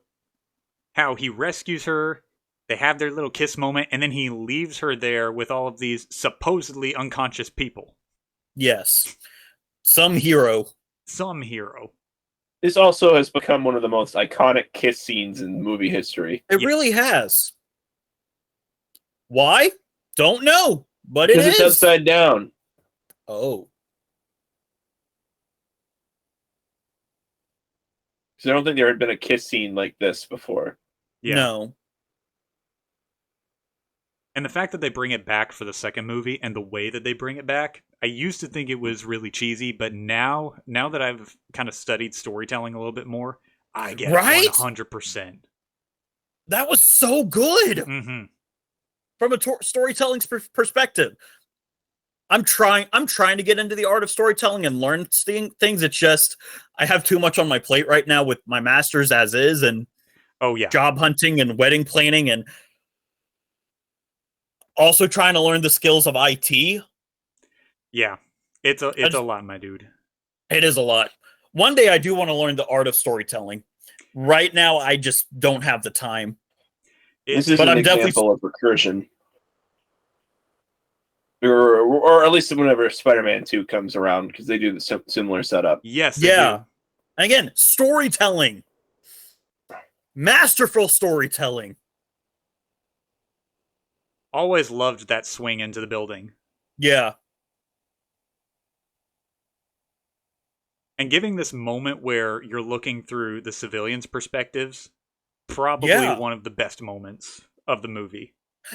he rescues her, they have their little kiss moment, and then he leaves her there with all of these supposedly unconscious people. Yes. Some hero. Some hero. This also has become one of the most iconic kiss scenes in movie history. It really has. Why? Don't know, but it Because is. it's upside down. Oh. Because I don't think there had been a kiss scene like this before. Yeah. No. And the fact that they bring it back for the second movie and the way that they bring it back, I used to think it was really cheesy, but now that I've kind of studied storytelling a little bit more, I get Right? it 100%. That was so good Mm-hmm. from a storytelling perspective. I'm trying to get into the art of storytelling and learn things. It's just I have too much on my plate right now with my master's as is, and Oh yeah. job hunting and wedding planning, and also trying to learn the skills of IT. Yeah. It's a lot, my dude. It is a lot. One day I do want to learn the art of storytelling. Right now I just don't have the time. This is But an I'm definitely- example of recursion. Or at least whenever Spider-Man 2 comes around, because they do the similar setup. Yes. they Yeah. do. And again, storytelling. Masterful storytelling. Always loved that swing into the building. Yeah. And giving this moment where you're looking through the civilians' perspectives, probably Yeah. one of the best moments of the movie.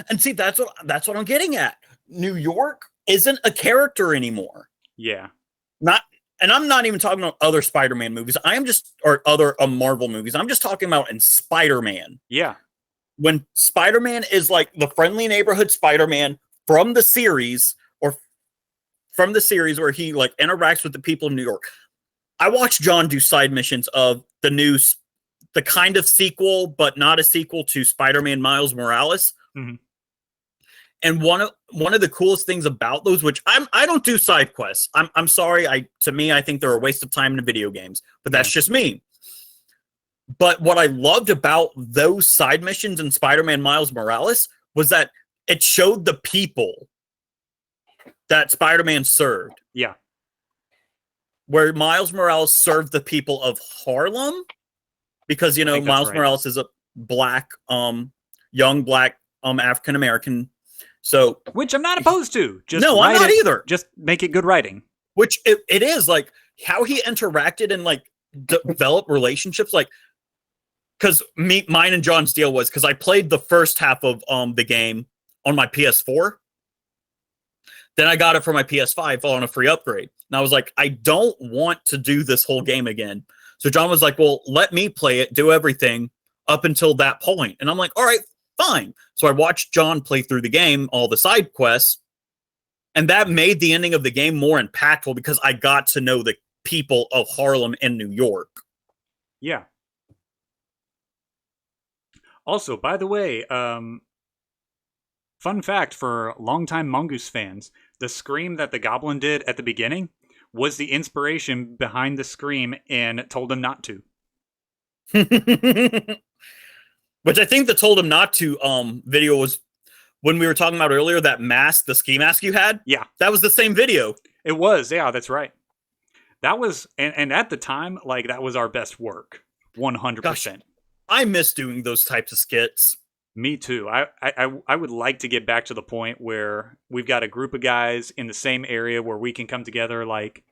And see, that's what I'm getting at. New York isn't a character anymore. Yeah. And I'm not even talking about other Spider-Man movies. Or other Marvel movies. I'm just talking about in Spider-Man. Yeah. When Spider-Man is like the friendly neighborhood Spider-Man from the series, or from the series where he like interacts with the people in New York. I watched John do side missions of the kind of sequel, but not a sequel to Spider-Man Miles Morales. Mhm. And one of the coolest things about those, which I don't do side quests. I'm sorry. To me, I think they're a waste of time in video games, but that's just me. But what I loved about those side missions in Spider-Man Miles Morales was that it showed the people that Spider-Man served. Yeah. Where Miles Morales served the people of Harlem, because I think that's Miles right. Morales is a black, young black, African American So, Which I'm not opposed to. Just no, I'm write not it, either. Just make it good writing. Which it is like how he interacted and like developed relationships. Like, because mine and John's deal was because I played the first half of the game on my PS4. Then I got it for my PS5 on a free upgrade. And I was like, I don't want to do this whole game again. So John was like, well, let me play it, do everything up until that point. And I'm like, all right, fine. So I watched John play through the game, all the side quests. And that made the ending of the game more impactful because I got to know the people of Harlem and New York. Yeah. Also, by the way, fun fact for longtime Mongoose fans, the scream that the goblin did at the beginning was the inspiration behind the scream in Told Him Not To. Which I think the Told Him Not To video was when we were talking about earlier, that mask, the ski mask you had. Yeah. That was the same video. It was, yeah, that's right. That was, and at the time, like, that was our best work. 100%. Gosh, I miss doing those types of skits. Me too. I would like to get back to the point where we've got a group of guys in the same area where we can come together like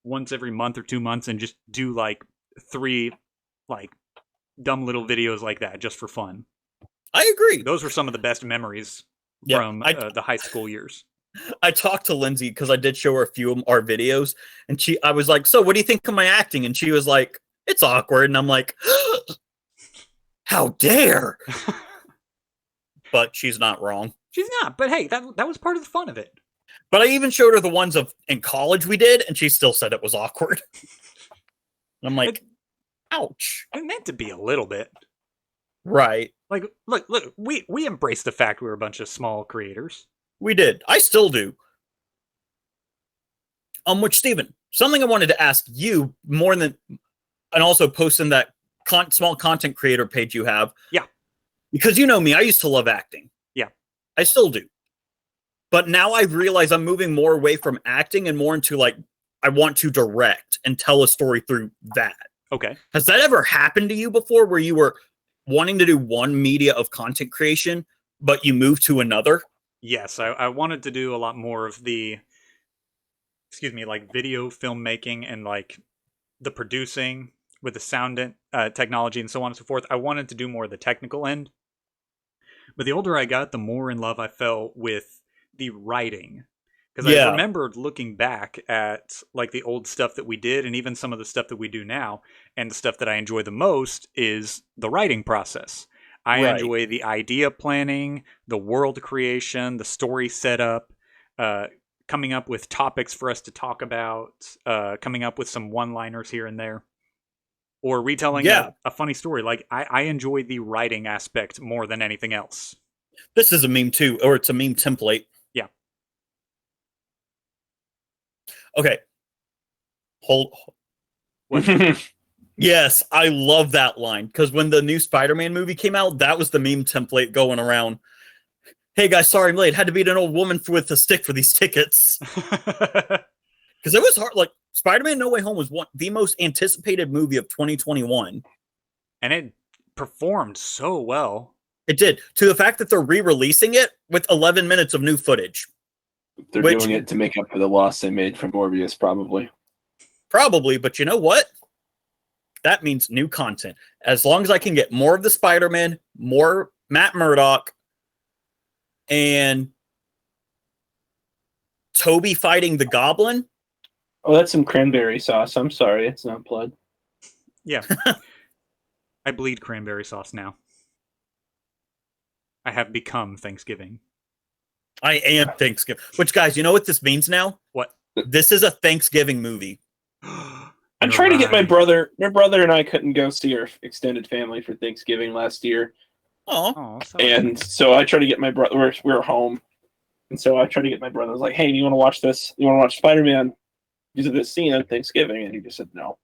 once every month or 2 months and just do like 3 like dumb little videos like that just for fun. I agree. Those were some of the best memories from the high school years. I talked to Lindsay because I did show her a few of our videos, and I was like, "So, what do you think of my acting?" And she was like, "It's awkward," and I'm like, "How dare!" But she's not wrong. She's not, but hey, that was part of the fun of it. But I even showed her the ones in college we did, and she still said it was awkward. I'm like, ouch. It meant to be a little bit. Right. Like, look, we embraced the fact we were a bunch of small creators. We did. I still do. Which, Steven, something I wanted to ask you more than, and also post in that small content creator page you have. Yeah. Because you know me, I used to love acting. Yeah. I still do. But now I realize I'm moving more away from acting and more into like, I want to direct and tell a story through that. Okay. Has that ever happened to you before where you were wanting to do one media of content creation, but you moved to another? Yes, I wanted to do a lot more of the, like video filmmaking and like the producing with the sound technology and so on and so forth. I wanted to do more of the technical end. But the older I got, the more in love I fell with the writing. Because I remembered looking back at like the old stuff that we did and even some of the stuff that we do now. And the stuff that I enjoy the most is the writing process. I enjoy the idea planning, the world creation, the story setup, coming up with topics for us to talk about, coming up with some one-liners here and there, or retelling a funny story. Like, I enjoy the writing aspect more than anything else. This is a meme too, or it's a meme template. Yeah. Okay. Hold. Yes, I love that line because when the new Spider-Man movie came out, that was the meme template going around. Hey guys, sorry I'm late. Had to beat an old woman with a stick for these tickets. Because it was hard. Like Spider-Man: No Way Home was the most anticipated movie of 2021, and it performed so well. It did, to the fact that they're re-releasing it with 11 minutes of new footage. They're doing it to make up for the loss they made from Morbius, probably. Probably, but you know what? That means new content. As long as I can get more of the Spider-Man, more Matt Murdock, and Toby fighting the Goblin. Oh, that's some cranberry sauce. I'm sorry, it's not blood. Yeah. I bleed cranberry sauce now. I have become Thanksgiving. I am Thanksgiving. Which, guys, you know what this means now? What? This is a Thanksgiving movie. I'm trying to get my brother. My brother and I couldn't go see our extended family for Thanksgiving last year. Oh, and so I tried to get my brother. We were home, and so I tried to get my brother. I was like, "Hey, do you want to watch this? You want to watch Spider-Man? Because of this scene on Thanksgiving?" And he just said no.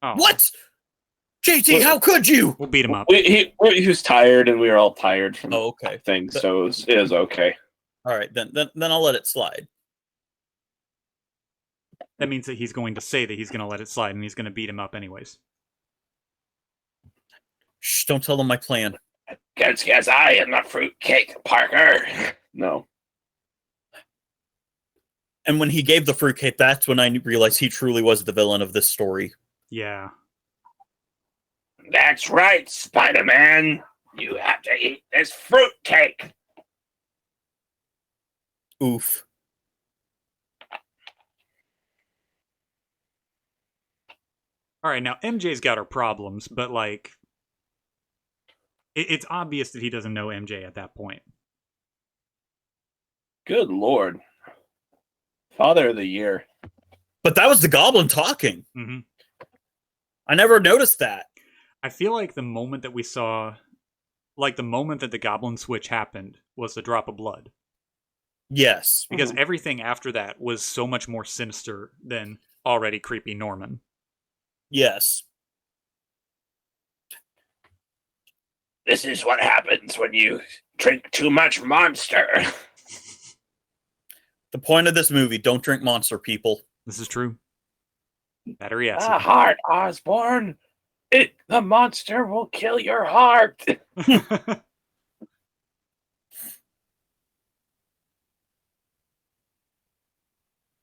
Oh. What? JT, how could you? We'll beat him up. He was tired, and we were all tired from things, so it was okay. All right, then I'll let it slide. That means that he's going to say that he's going to let it slide, and he's going to beat him up anyways. Shh! Don't tell them my plan. Because I am the fruitcake, Parker. No. And when he gave the fruitcake, that's when I realized he truly was the villain of this story. Yeah. That's right, Spider-Man. You have to eat this fruitcake. Oof. All right, now MJ's got her problems, but like, it's obvious that he doesn't know MJ at that point. Good Lord. Father of the Year. But that was the Goblin talking. Mm-hmm. I never noticed that. I feel like the moment that we saw, like the moment that the Goblin switch happened, was the drop of blood. Yes. Because everything after that was so much more sinister than already creepy Norman. Yes. This is what happens when you drink too much Monster. The point of this movie, don't drink Monster, people. This is true. Battery acid. Heart, Osborn. The monster will kill your heart.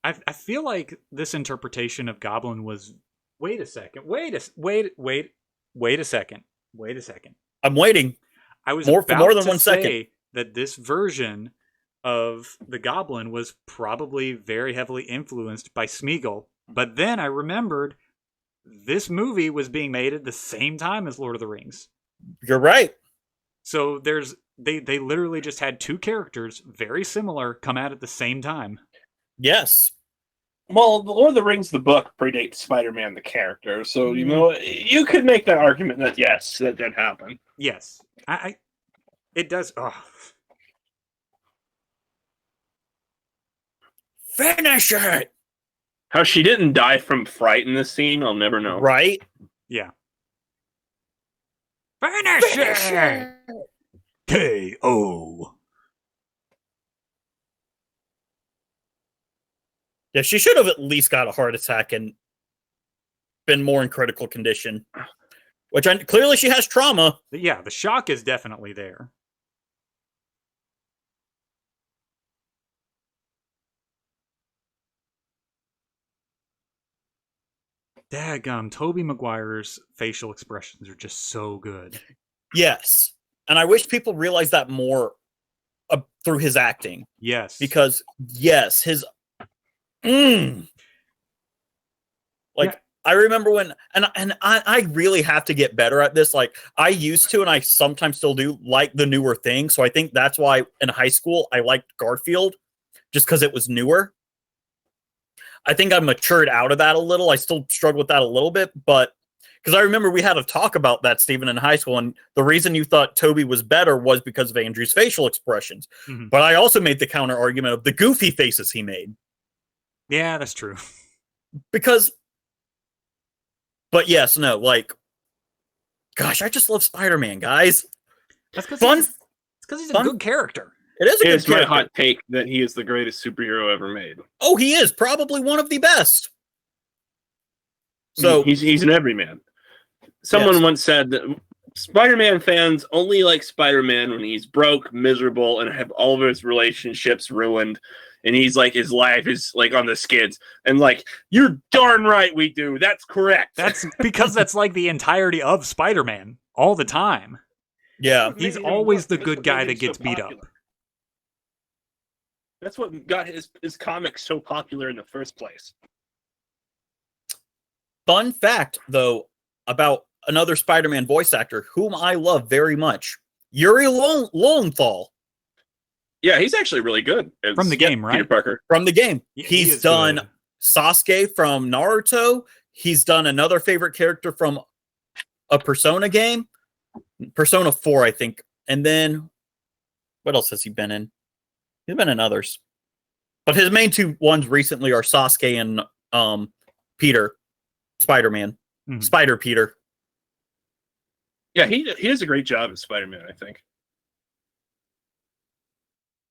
I feel like this interpretation of Goblin was. Wait a second. Wait a second. Wait a second. I'm waiting. I was for about more than to 1 say second. that this version of the Goblin was probably very heavily influenced by Smeagol, but then I remembered this movie was being made at the same time as Lord of the Rings. You're right. So they literally just had two characters very similar come out at the same time. Yes. Well, The Lord of the Rings, the book, predates Spider-Man, the character. So, you know, you could make that argument that, yes, that did happen. Yes. It does. Oh. Finish it! How she didn't die from fright in this scene, I'll never know. Right? Yeah. Finish it! K.O. Yeah, she should have at least got a heart attack and been more in critical condition. Clearly she has trauma. But yeah, the shock is definitely there. Daggum, Tobey Maguire's facial expressions are just so good. Yes. And I wish people realized that more through his acting. Yes. Because, yes, his... I remember when... And I really have to get better at this. Like, I used to, and I sometimes still do, like the newer thing. So I think that's why in high school I liked Garfield, just because it was newer. I think I matured out of that a little. I still struggle with that a little bit, but because I remember we had a talk about that, Stephen, in high school, and the reason you thought Toby was better was because of Andrew's facial expressions. Mm-hmm. But I also made the counter argument of the goofy faces he made. Yeah, that's true. But yes, no, like, gosh, I just love Spider-Man, guys. That's because he's a good character. It is a good character. It's my hot take that he is the greatest superhero ever made. Oh, he is probably one of the best. So he's an everyman. Someone once said that Spider-Man fans only like Spider-Man when he's broke, miserable, and have all of his relationships ruined, and he's like his life is like on the skids. And like, you're darn right we do. That's correct. That's because that's like the entirety of Spider-Man all the time. Yeah, he's always the good guy that gets beat up. That's what got his comics so popular in the first place. Fun fact, though, about another Spider-Man voice actor whom I love very much, Yuri Lowenthal. Yeah, he's actually really good. From the game, right? Peter Parker. From the game. Yeah, he's done good. Sasuke from Naruto. He's done another favorite character from a Persona game. Persona 4, I think. And then, what else has he been in? He's been in others. But his main two ones recently are Sasuke and Peter. Spider-Man. Mm-hmm. Spider-Peter. Yeah, he does a great job as Spider-Man, I think.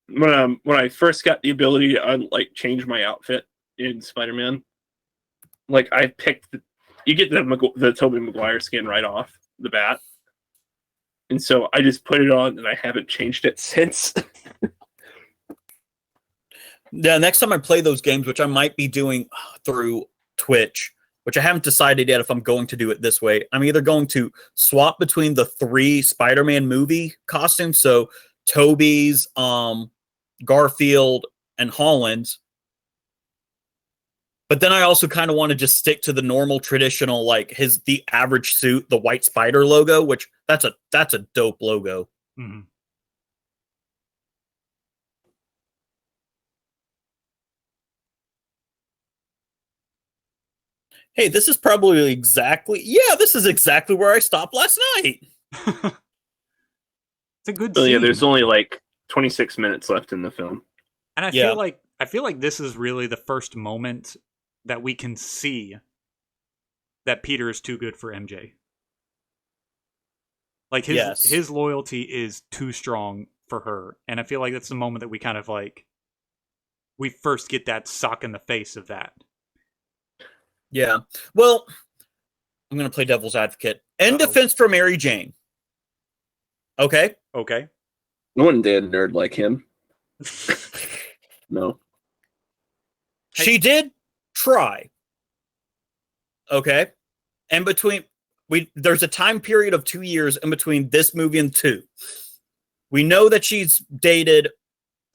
When I first got the ability to change my outfit in Spider-Man, like I picked you get the Tobey Maguire skin right off the bat. And so I just put it on and I haven't changed it since. Yeah, next time I play those games, which I might be doing through Twitch, which I haven't decided yet if I'm going to do it this way. I'm either going to swap between the 3 Spider-Man movie costumes, so Toby's, Garfield, and Holland's. But then I also kind of want to just stick to the normal traditional, like the average suit, the white spider logo, which that's a dope logo. Mm-hmm. Hey, this is probably this is exactly where I stopped last night. It's a good So scene. yeah, there's only like 26 minutes left in the film. And I feel like this is really the first moment that we can see that Peter is too good for MJ. Like his loyalty is too strong for her. And I feel like that's the moment that we kind of like we first get that sock in the face of that. Yeah. Well, I'm going to play devil's advocate. In defense for Mary Jane. Okay? Okay. No one did nerd like him. No. She did try. Okay? And there's a time period of 2 years in between this movie and 2. We know that she's dated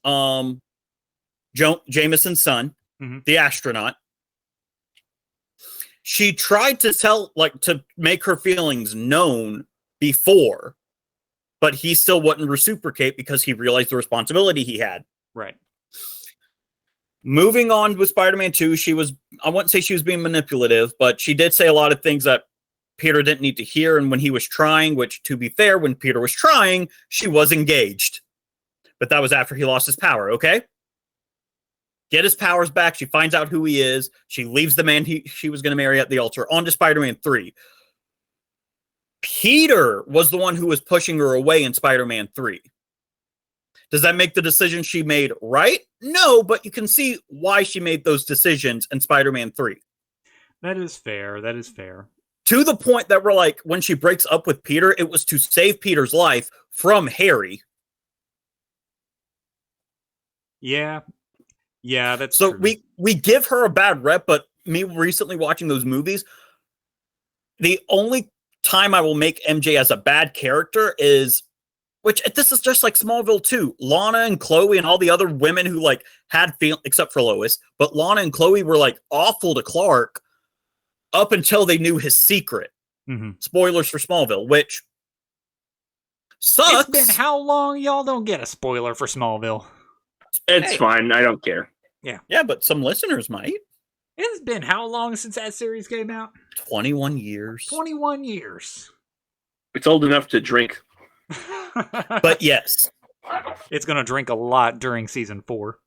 Jameson's son, the astronaut. She tried to make her feelings known before, but he still wouldn't reciprocate because he realized the responsibility he had. Right. Moving on with Spider-Man 2, I wouldn't say she was being manipulative, but she did say a lot of things that Peter didn't need to hear. And when he was trying, which to be fair, when Peter was trying, she was engaged. But that was after he lost his power, okay? Get his powers back. She finds out who he is. She leaves the man she was going to marry at the altar. On to Spider-Man 3. Peter was the one who was pushing her away in Spider-Man 3. Does that make the decision she made right? No, but you can see why she made those decisions in Spider-Man 3. That is fair. That is fair. To the point that we're like, when she breaks up with Peter, it was to save Peter's life from Harry. Yeah. Yeah, that's so true. we give her a bad rep, but me recently watching those movies, the only time I will make MJ as a bad character is, which this is just like Smallville 2. Lana and Chloe and all the other women who like had except for Lois, but Lana and Chloe were like awful to Clark up until they knew his secret. Mm-hmm. Spoilers for Smallville, which sucks. It's been how long? Y'all don't get a spoiler for Smallville. It's fine. I don't care. Yeah, but some listeners might. It's been how long since that series came out? 21 years. 21 years. It's old enough to drink. But yes. It's going to drink a lot during season 4.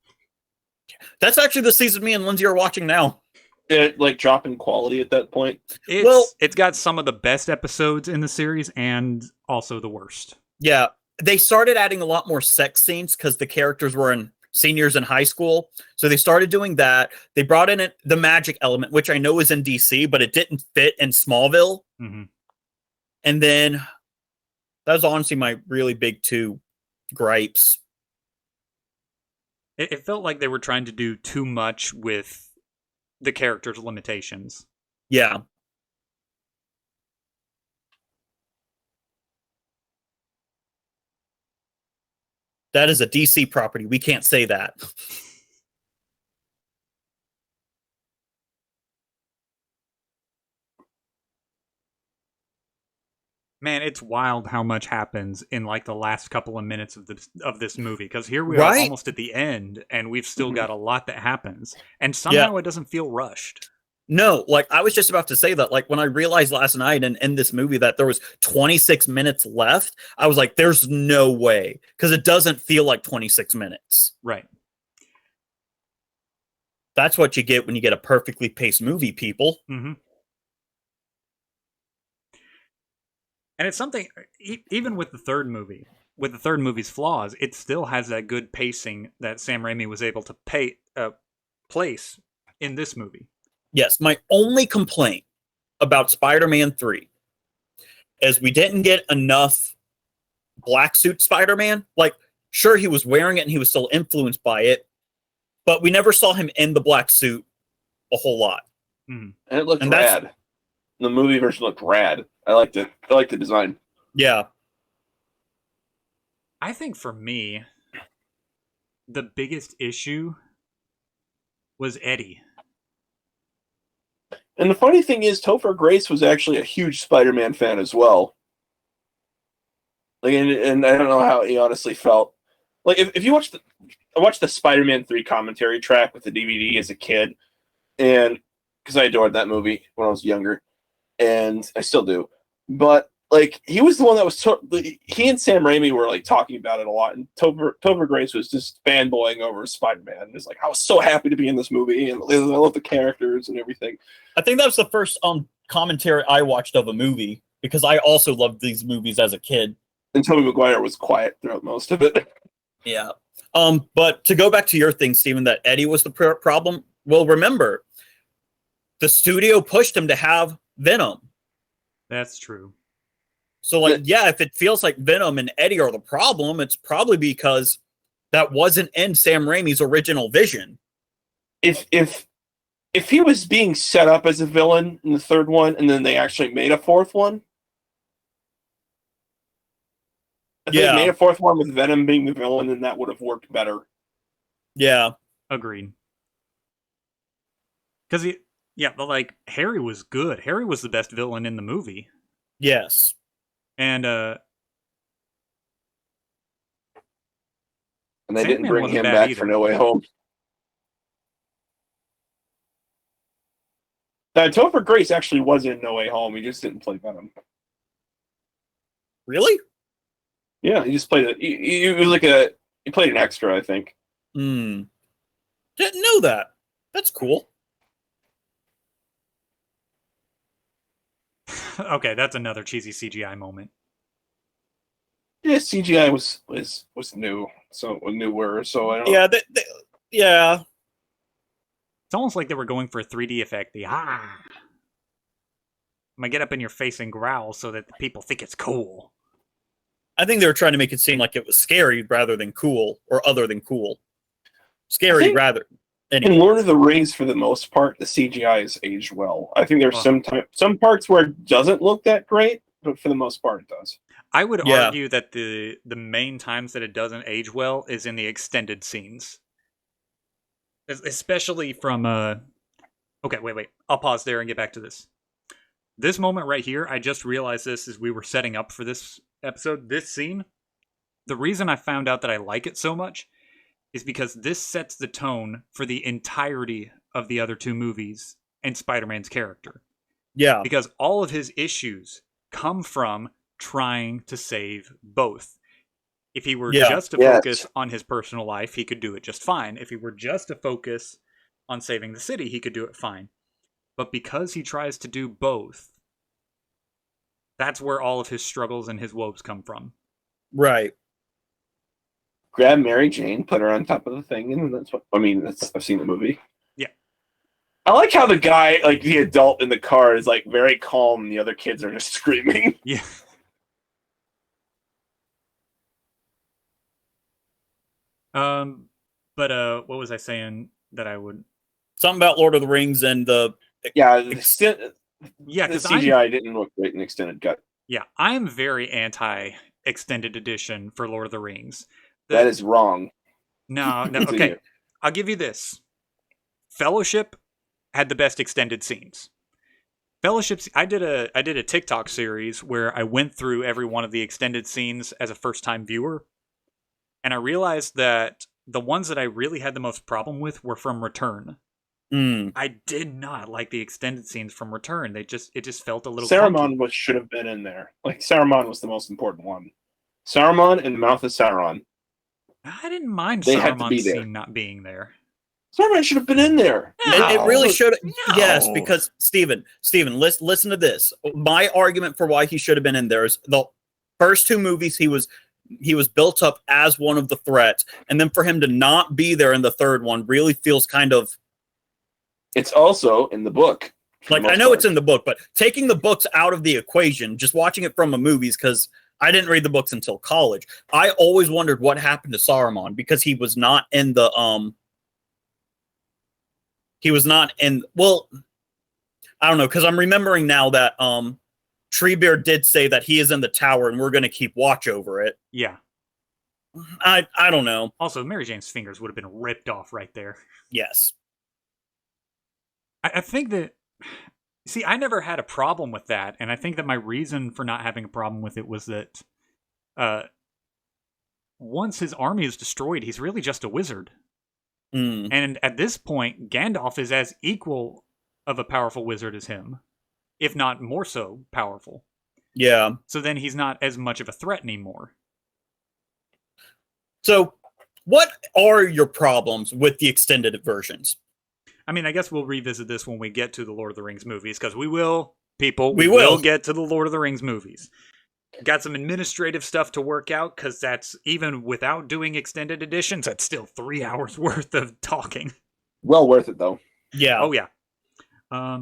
That's actually the season me and Lindsay are watching now. It like drop in quality at that point. It's got some of the best episodes in the series and also the worst. Yeah. They started adding a lot more sex scenes because the characters were in seniors in high school. So they started doing that. They brought in the magic element, which I know is in DC, but it didn't fit in Smallville. Mm-hmm. And then that was honestly my really big 2 gripes. It felt like they were trying to do too much with the characters' limitations. Yeah. That is a DC property. We can't say that. Man, it's wild how much happens in like the last couple of minutes of this movie. Because here we are almost at the end, and we've still got a lot that happens, and somehow it doesn't feel rushed. No, like I was just about to say that. Like when I realized last night and in this movie that there was 26 minutes left, I was like, "There's no way," because it doesn't feel like 26 minutes. Right. That's what you get when you get a perfectly paced movie, people. Mm-hmm. And it's something, even with the third movie's flaws, it still has that good pacing that Sam Raimi was able to place in this movie. Yes, my only complaint about Spider-Man 3 is we didn't get enough black suit Spider-Man. Like, sure, he was wearing it and he was still influenced by it, but we never saw him in the black suit a whole lot. And it looked And rad. The movie version looked rad. I liked it. I liked the design. Yeah. I think for me, the biggest issue was Eddie. And the funny thing is, Topher Grace was actually a huge Spider-Man fan as well. Like, and I don't know how he honestly felt. Like, if you watch I watched the Spider-Man 3 commentary track with the DVD as a kid, and because I adored that movie when I was younger, and I still do. But like, he was the one that was he and Sam Raimi were like talking about it a lot, and Topher Grace was just fanboying over Spider-Man. It's like, I was so happy to be in this movie, and I love the characters and everything. I think that was the first commentary I watched of a movie, because I also loved these movies as a kid. And Tobey Maguire was quiet throughout most of it. Yeah. But to go back to your thing, Steven, that Eddie was the problem. Well, remember, the studio pushed him to have Venom. That's true. So, like, yeah, if it feels like Venom and Eddie are the problem, it's probably because that wasn't in Sam Raimi's original vision. If he was being set up as a villain in the third one, and then they actually made a fourth one, if they made a fourth one with Venom being the villain, then that would have worked better. Yeah. Agreed. Because but like, Harry was good. Harry was the best villain in the movie. Yes. And they Sandman didn't bring wasn't him bad back either. for No Way Home. Topher Grace actually was in No Way Home. He just didn't play Venom. Really? Yeah, he just played he was like he played an extra, I think. Didn't know that. That's cool. Okay, that's another cheesy CGI moment. Yeah, CGI was new, so newer. So I don't. Yeah, yeah. It's almost like they were going for a 3D effect. I'm gonna get up in your face and growl so that the people think it's cool. I think they were trying to make it seem like it was scary rather than cool, or other than cool. Scary rather. Anyway. In Lord of the Rings, for the most part, the CGI has aged well. I think there's some parts where it doesn't look that great, but for the most part, it does. I would argue that the main times that it doesn't age well is in the extended scenes, especially from Okay, wait. I'll pause there and get back to this. This moment right here, I just realized this as we were setting up for this episode. This scene, the reason I found out that I like it so much is because this sets the tone for the entirety of the other two movies and Spider-Man's character. Yeah. Because all of his issues come from trying to save both. If he were just to focus on his personal life, he could do it just fine. If he were just to focus on saving the city, he could do it fine. But because he tries to do both, that's where all of his struggles and his woes come from. Right. Grab Mary Jane, put her on top of the thing, and that's what I've seen the movie. Yeah. I like how the guy, like the adult in the car, is like very calm and the other kids are just screaming. Yeah. But what was I saying that I would? Something about Lord of the Rings and the because the CGI didn't look great in extended cut. Yeah, I'm very anti extended edition for Lord of the Rings. That is wrong. No, okay. I'll give you this. Fellowship had the best extended scenes. Fellowships, I did a TikTok series where I went through every one of the extended scenes as a first-time viewer, and I realized that the ones that I really had the most problem with were from Return. I did not like the extended scenes from Return. It just felt a little Saruman should have been in there. Like, Saruman was the most important one. Saruman and the Mouth of Sauron. I didn't mind Saruman's scene not being there. Saruman should have been in there. No. It really should. No. Yes, because Steven, listen to this. My argument for why he should have been in there is the first two movies he was built up as one of the threats, and then for him to not be there in the third one really feels kind of. It's also in the book. Like, I know it's in the book, but taking the books out of the equation, just watching it from the movies, because I didn't read the books until college. I always wondered what happened to Saruman because he was not in the he was not in. Well, I don't know, because I'm remembering now that Treebeard did say that he is in the tower and we're going to keep watch over it. Yeah. I don't know. Also, Mary Jane's fingers would have been ripped off right there. Yes. I think that. See, I never had a problem with that, and I think that my reason for not having a problem with it was that once his army is destroyed, he's really just a wizard. And at this point, Gandalf is as equal of a powerful wizard as him, if not more so powerful. Yeah. So then he's not as much of a threat anymore. So, what are your problems with the extended versions? I mean, I guess we'll revisit this when we get to the Lord of the Rings movies, because we will, people, We will will. get to the Lord of the Rings movies. Got some administrative stuff to work out, because that's, even without doing extended editions, that's still 3 hours worth of talking. Well worth it, though. Yeah. Oh, yeah. I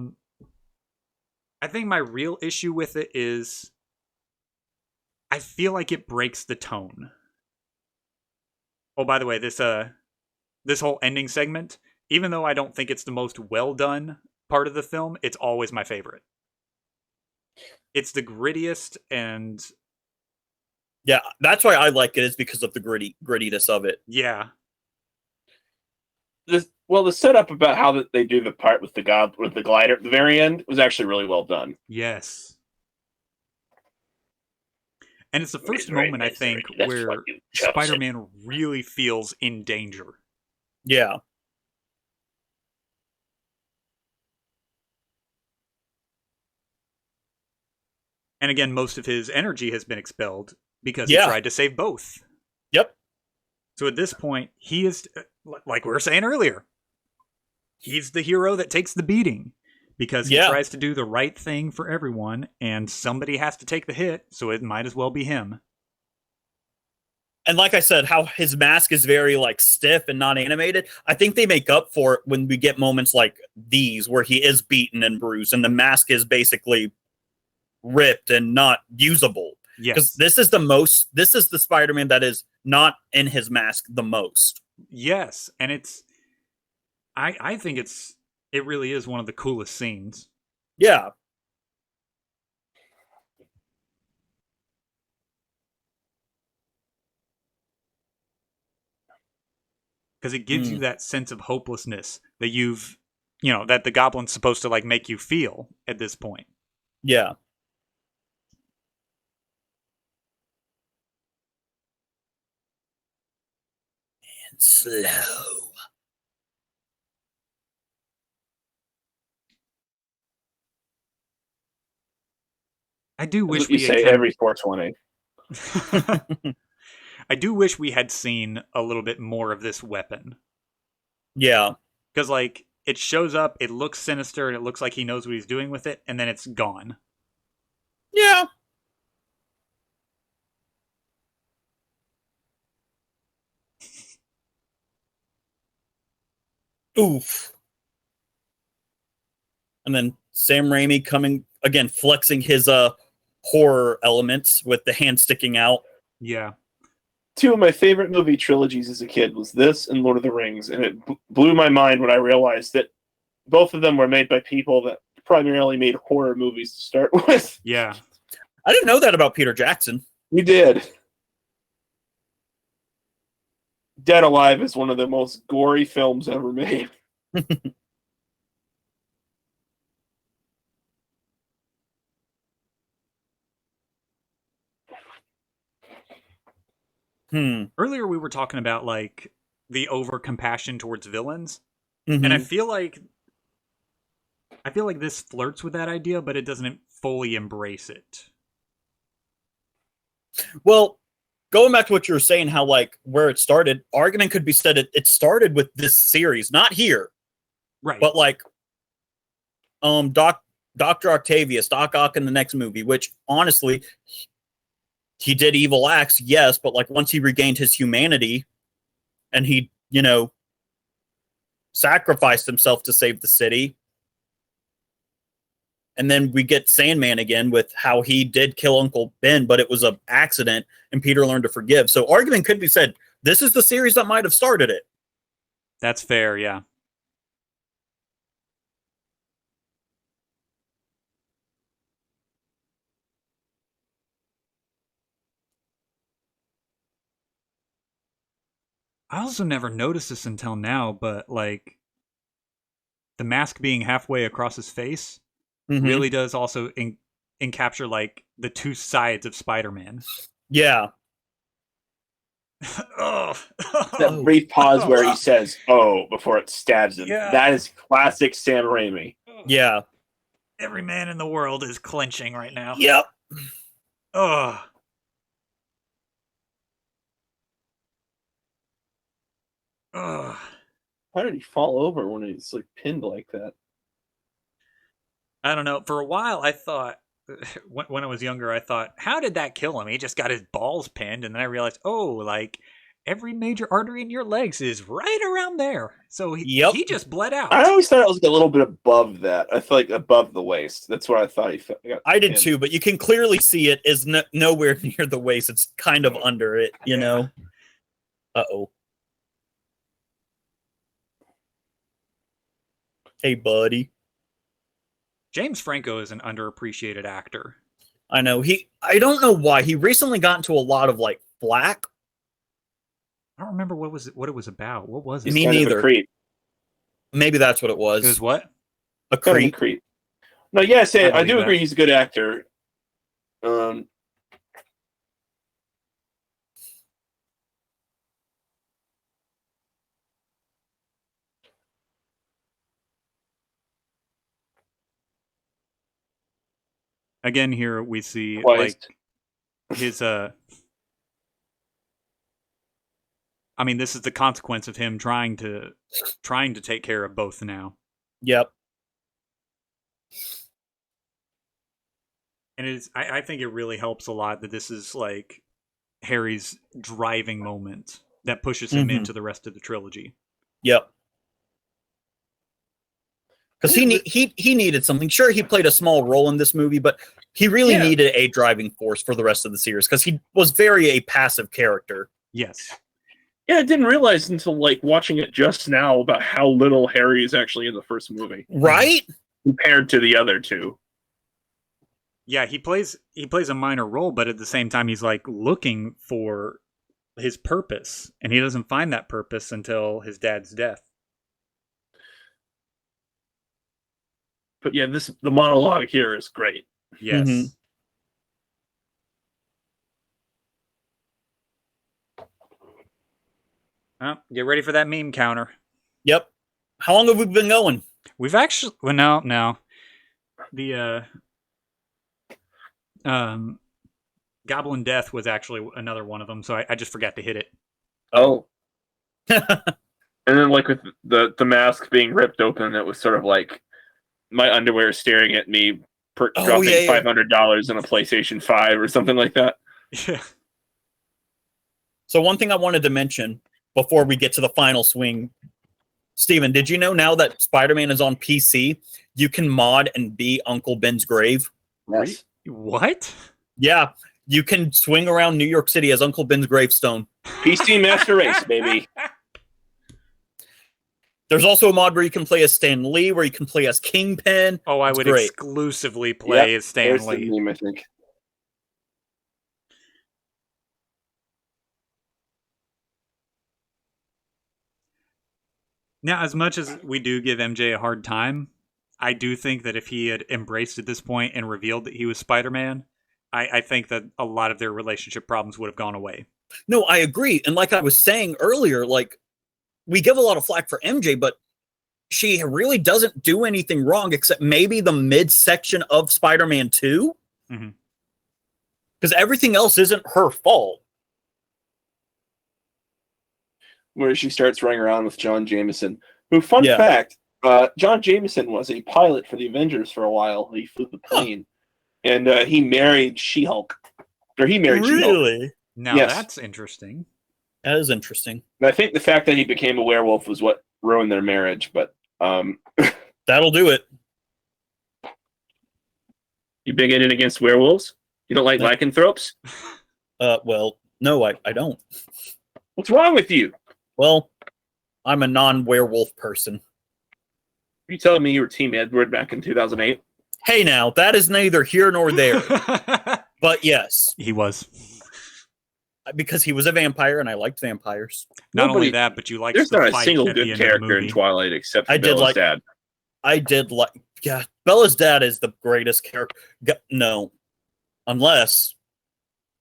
think my real issue with it is I feel like it breaks the tone. Oh, by the way, this whole ending segment, even though I don't think it's the most well done part of the film, it's always my favorite. It's the grittiest, and Yeah, that's why I like it, is because of the grittiness of it. yeah. The setup about how that they do the part with the glider at the very end was actually really well done. Yes. And it's the first moment, I think, where Spider-Man really feels in danger. Yeah. And again, most of his energy has been expelled because he Yeah. tried to save both. Yep. So at this point, he is, like we were saying earlier, he's the hero that takes the beating because he Yeah. tries to do the right thing for everyone, and somebody has to take the hit, so it might as well be him. And like I said, how his mask is very like stiff and not animated. I think they make up for it when we get moments like these where he is beaten and bruised and the mask is basically ripped and not usable. Because Yes. this is the Spider-Man that is not in his mask the most. Yes. And I think it really is one of the coolest scenes. Yeah. Because it gives you that sense of hopelessness that that the goblin's supposed to like make you feel at this point. Yeah. And slow. I do That's wish what you we had say kind every 420. I do wish we had seen a little bit more of this weapon. Yeah. Because, like, it shows up, it looks sinister, and it looks like he knows what he's doing with it, and then it's gone. Yeah. Oof. And then Sam Raimi coming again, flexing his horror elements with the hand sticking out. Yeah. Two of my favorite movie trilogies as a kid was this and Lord of the Rings, and it blew my mind when I realized that both of them were made by people that primarily made horror movies to start with. Yeah. I didn't know that about Peter Jackson. You did. Dead Alive is one of the most gory films ever made. Earlier we were talking about, like, the over-compassion towards villains, Mm-hmm. and I feel like this flirts with that idea, but it doesn't fully embrace it. Well, going back to what you were saying, how like where it started, argument could be said it started with this series, not here, Right. but like Dr. Octavius, Doc Ock in the next movie, which honestly he did evil acts, yes, but like once he regained his humanity and he, sacrificed himself to save the city. And then we get Sandman again with how he did kill Uncle Ben, but it was an accident and Peter learned to forgive. So argument could be said, this is the series that might have started it. That's fair, yeah. I also never noticed this until now, but like the mask being halfway across his face Mm-hmm. really does also capture like the two sides of Spider-Man. Yeah. Oh, That brief pause where he says "oh" before it stabs him. Yeah. That is classic Sam Raimi. Yeah. Every man in the world is clenching right now. Yep. Oh. Oh. How did he fall over when he's like pinned like that? I don't know. For a while, I thought, when I was younger, I thought, how did that kill him? He just got his balls pinned. And then I realized, oh, like every major artery in your legs is right around there. So he just bled out. I always thought it was like a little bit above that. I feel like above the waist. That's where I thought he got I did pinned. too, but you can clearly see it is nowhere near the waist. It's kind of under it, you know? Uh-oh. Hey, buddy. James Franco is an underappreciated actor. I know. I don't know why. He recently got into a lot of, like, flack. I don't remember what it was about. What was it? He's Me kind of neither. a creep. Maybe that's what it was. It was what? A Kind of a creep. creep. No, yes, I believe do that. agree he's a good actor. Again, here we see Twice. like his I mean, this is the consequence of him trying to take care of both now. Yep. And I think it really helps a lot that this is like Harry's driving moment that pushes him Mhm. into the rest of the trilogy. Yep. Because he needed something. Sure, he played a small role in this movie, but he really needed a driving force for the rest of the series because he was very a passive character. Yes. Yeah, I didn't realize until like watching it just now about how little Harry is actually in the first movie Right? compared to the other two. Yeah, he plays a minor role, but at the same time he's like looking for his purpose, and he doesn't find that purpose until his dad's death. But yeah, the monologue here is great. Yes. Mhm. Oh, get ready for that meme counter. Yep. How long have we been going? We've actually no. The Goblin Death was actually another one of them, so I just forgot to hit it. Oh. And then like with the mask being ripped open, it was sort of like my underwear staring at me dropping $500 on a PlayStation 5 or something like that. Yeah. So one thing I wanted to mention before we get to the final swing, Steven, did you know now that Spider-Man is on PC, you can mod and be Uncle Ben's grave? Yes. What? Yeah, you can swing around New York City as Uncle Ben's gravestone. PC Master Race, baby. There's also a mod where you can play as Stan Lee, where you can play as Kingpin. Oh, I It's would great. exclusively play as Stan There's the Lee. meme, I think. Now, as much as we do give MJ a hard time, I do think that if he had embraced at this point and revealed that he was Spider-Man, I think that a lot of their relationship problems would have gone away. No, I agree. And like I was saying earlier, like we give a lot of flack for MJ, but she really doesn't do anything wrong except maybe the midsection of Spider-Man 2. Mhm. Because everything else isn't her fault. Where she starts running around with John Jameson, who, fun Yeah. fact, John Jameson was a pilot for the Avengers for a while. He flew the plane, and he married She-Hulk. Or he married She-Hulk. Really? Now Yes. that's interesting. That is interesting. And I think the fact that he became a werewolf was what ruined their marriage, but That'll do it. you bigoted against werewolves? You don't like No. lycanthropes? Well, no, I don't. What's wrong with you? Well, I'm a non-werewolf person. Are you telling me you were Team Edward back in 2008? Hey now, that is neither here nor there. But yes. He was. because he was a vampire and I liked vampires. Not only Nobody- that, but you liked There's the not a fight single at the good end of the character in movie. Twilight except for I did Bella's like- dad. I did like, yeah, Bella's dad is the greatest character. No, unless,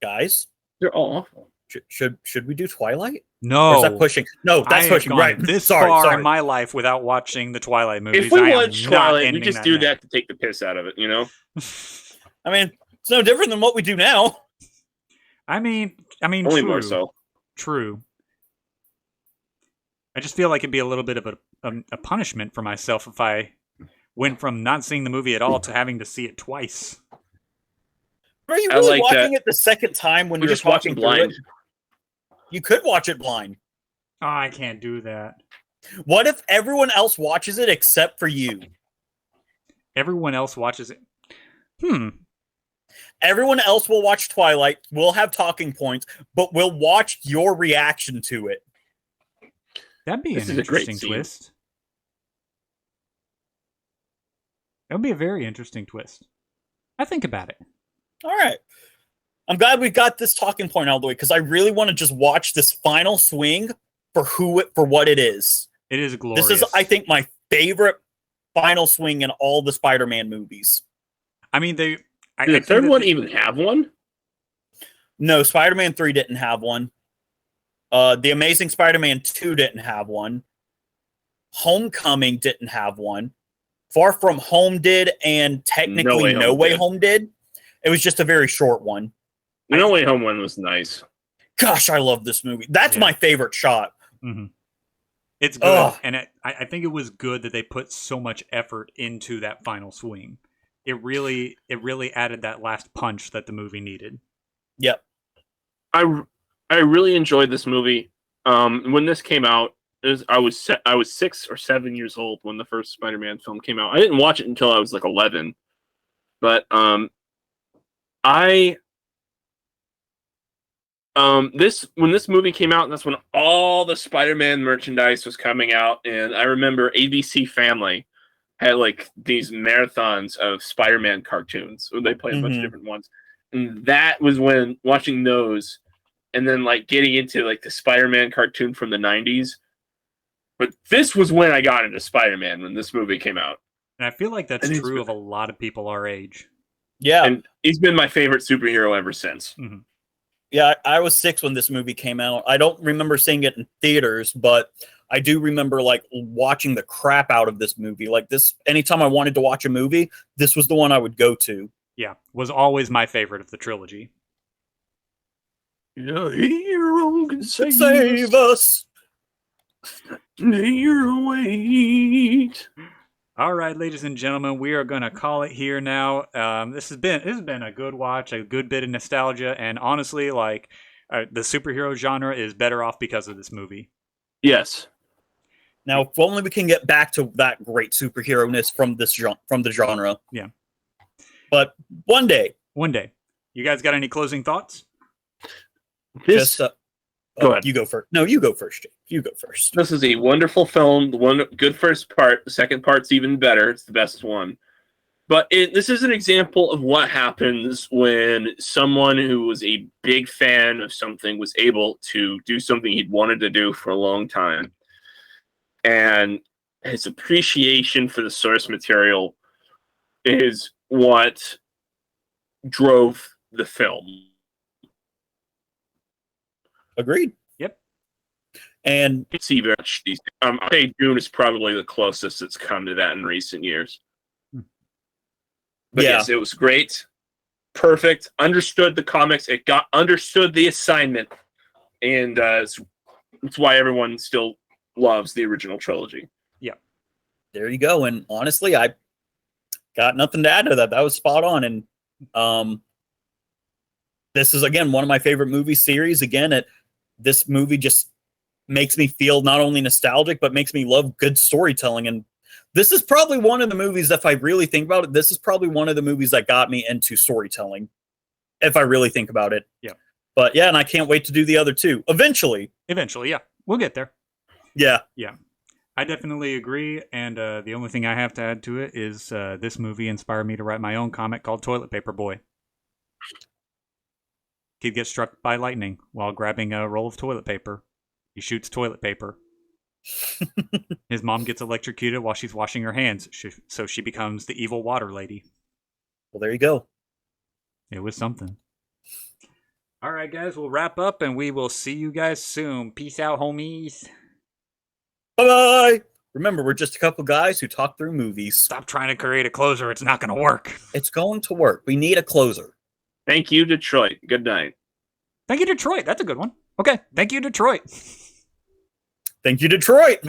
guys, They're all awful. should we do Twilight? No, Or is that pushing? No, I that's have pushing. gone Right. this sorry, far sorry. in my life without watching the Twilight movies. If we I am watch not Twilight, we ending just that do now. that to take the piss out of it, you know? I mean, it's no different than what we do now. I mean, Only true, more so. True. I just feel like it'd be a little bit of a punishment for myself if I went from not seeing the movie at all to having to see it twice. Are you I really like watching that. it the second time when We're you're just watching talking through blind. it? You could watch it blind. Oh, I can't do that. What if everyone else watches it except for you? Everyone else watches it. Everyone else will watch Twilight. We'll have talking points, but we'll watch your reaction to it. That'd be This an is a great interesting scene. twist. That would be a very interesting twist. I think about it. All right. I'm glad we got this talking point out of the way because I really want to just watch this final swing for what it is. It is glorious. This is, I think, my favorite final swing in all the Spider-Man movies. I mean, Did the third one even have one? No, Spider-Man 3 didn't have one. The Amazing Spider-Man 2 didn't have one. Homecoming didn't have one. Far From Home did, and technically No Way Home did. It was just a very short one. The No Way Home one was nice. Gosh, I love this movie. That's my favorite shot. Mm-hmm. It's good, Ugh. and I think it was good that they put so much effort into that final swing. It really added that last punch that the movie needed. Yep. I really enjoyed this movie. When this came out, I was 6 or 7 years old when the first Spider-Man film came out. I didn't watch it until I was like 11, but when this movie came out, that's when all the Spider-Man merchandise was coming out, and I remember ABC Family had like these marathons of Spider-Man cartoons where they played a bunch of different ones, and that was when watching those, and then like getting into like the Spider-Man cartoon from the 90s. But this was when I got into Spider-Man, when this movie came out. And I feel like that's And true of a lot of people our age. Yeah. And he's been my favorite superhero ever since. Mm-hmm. Yeah, I was 6 when this movie came out. I don't remember seeing it in theaters, but I do remember like watching the crap out of this movie. Like this, anytime I wanted to watch a movie, this was the one I would go to. Yeah, was always my favorite of the trilogy. Your hero can Save us. Your weight. All right, ladies and gentlemen, we are going to call it here now. This has been a good watch, a good bit of nostalgia, and honestly, like the superhero genre is better off because of this movie. Yes. Now, if only we can get back to that great superhero-ness from the genre. Yeah. But one day. You guys got any closing thoughts? This Go ahead. You go first. No, you go first, Jake. You go first. This is a wonderful film. The one good first part. The second part's even better. It's the best one. But this is an example of what happens when someone who was a big fan of something was able to do something he'd wanted to do for a long time. And his appreciation for the source material is what drove the film. Agreed. Yep. And You see very much these. I think Dune is probably the closest it's come to that in recent years. But yeah, yes, it was great, perfect. Understood the comics. It understood the assignment, and it's why everyone still loves the original trilogy. there you go. And honestly, I got nothing to add to that. That was spot on. And this is again one of my favorite movie series. Again, this movie just makes me feel not only nostalgic, but makes me love good storytelling. And this is probably one of the movies, if I really think about it, this is probably one of the movies that got me into storytelling, if I really think about it. Yeah. But yeah, and I can't wait to do the other two. Eventually, yeah. We'll get there. Yeah. Yeah. I definitely agree. And the only thing I have to add to it is this movie inspired me to write my own comic called Toilet Paper Boy. Kid gets struck by lightning while grabbing a roll of toilet paper. He shoots toilet paper. His mom gets electrocuted while she's washing her hands, so she becomes the evil water lady. Well, there you go. It was something. All right, guys, we'll wrap up and we will see you guys soon. Peace out, homies. Bye-bye! Remember, we're just a couple guys who talk through movies. Stop trying to create a closer. It's not going to work. It's going to work. We need a closer. Thank you, Detroit. Good night. Thank you, Detroit. That's a good one. Okay. Thank you, Detroit. Thank you, Detroit!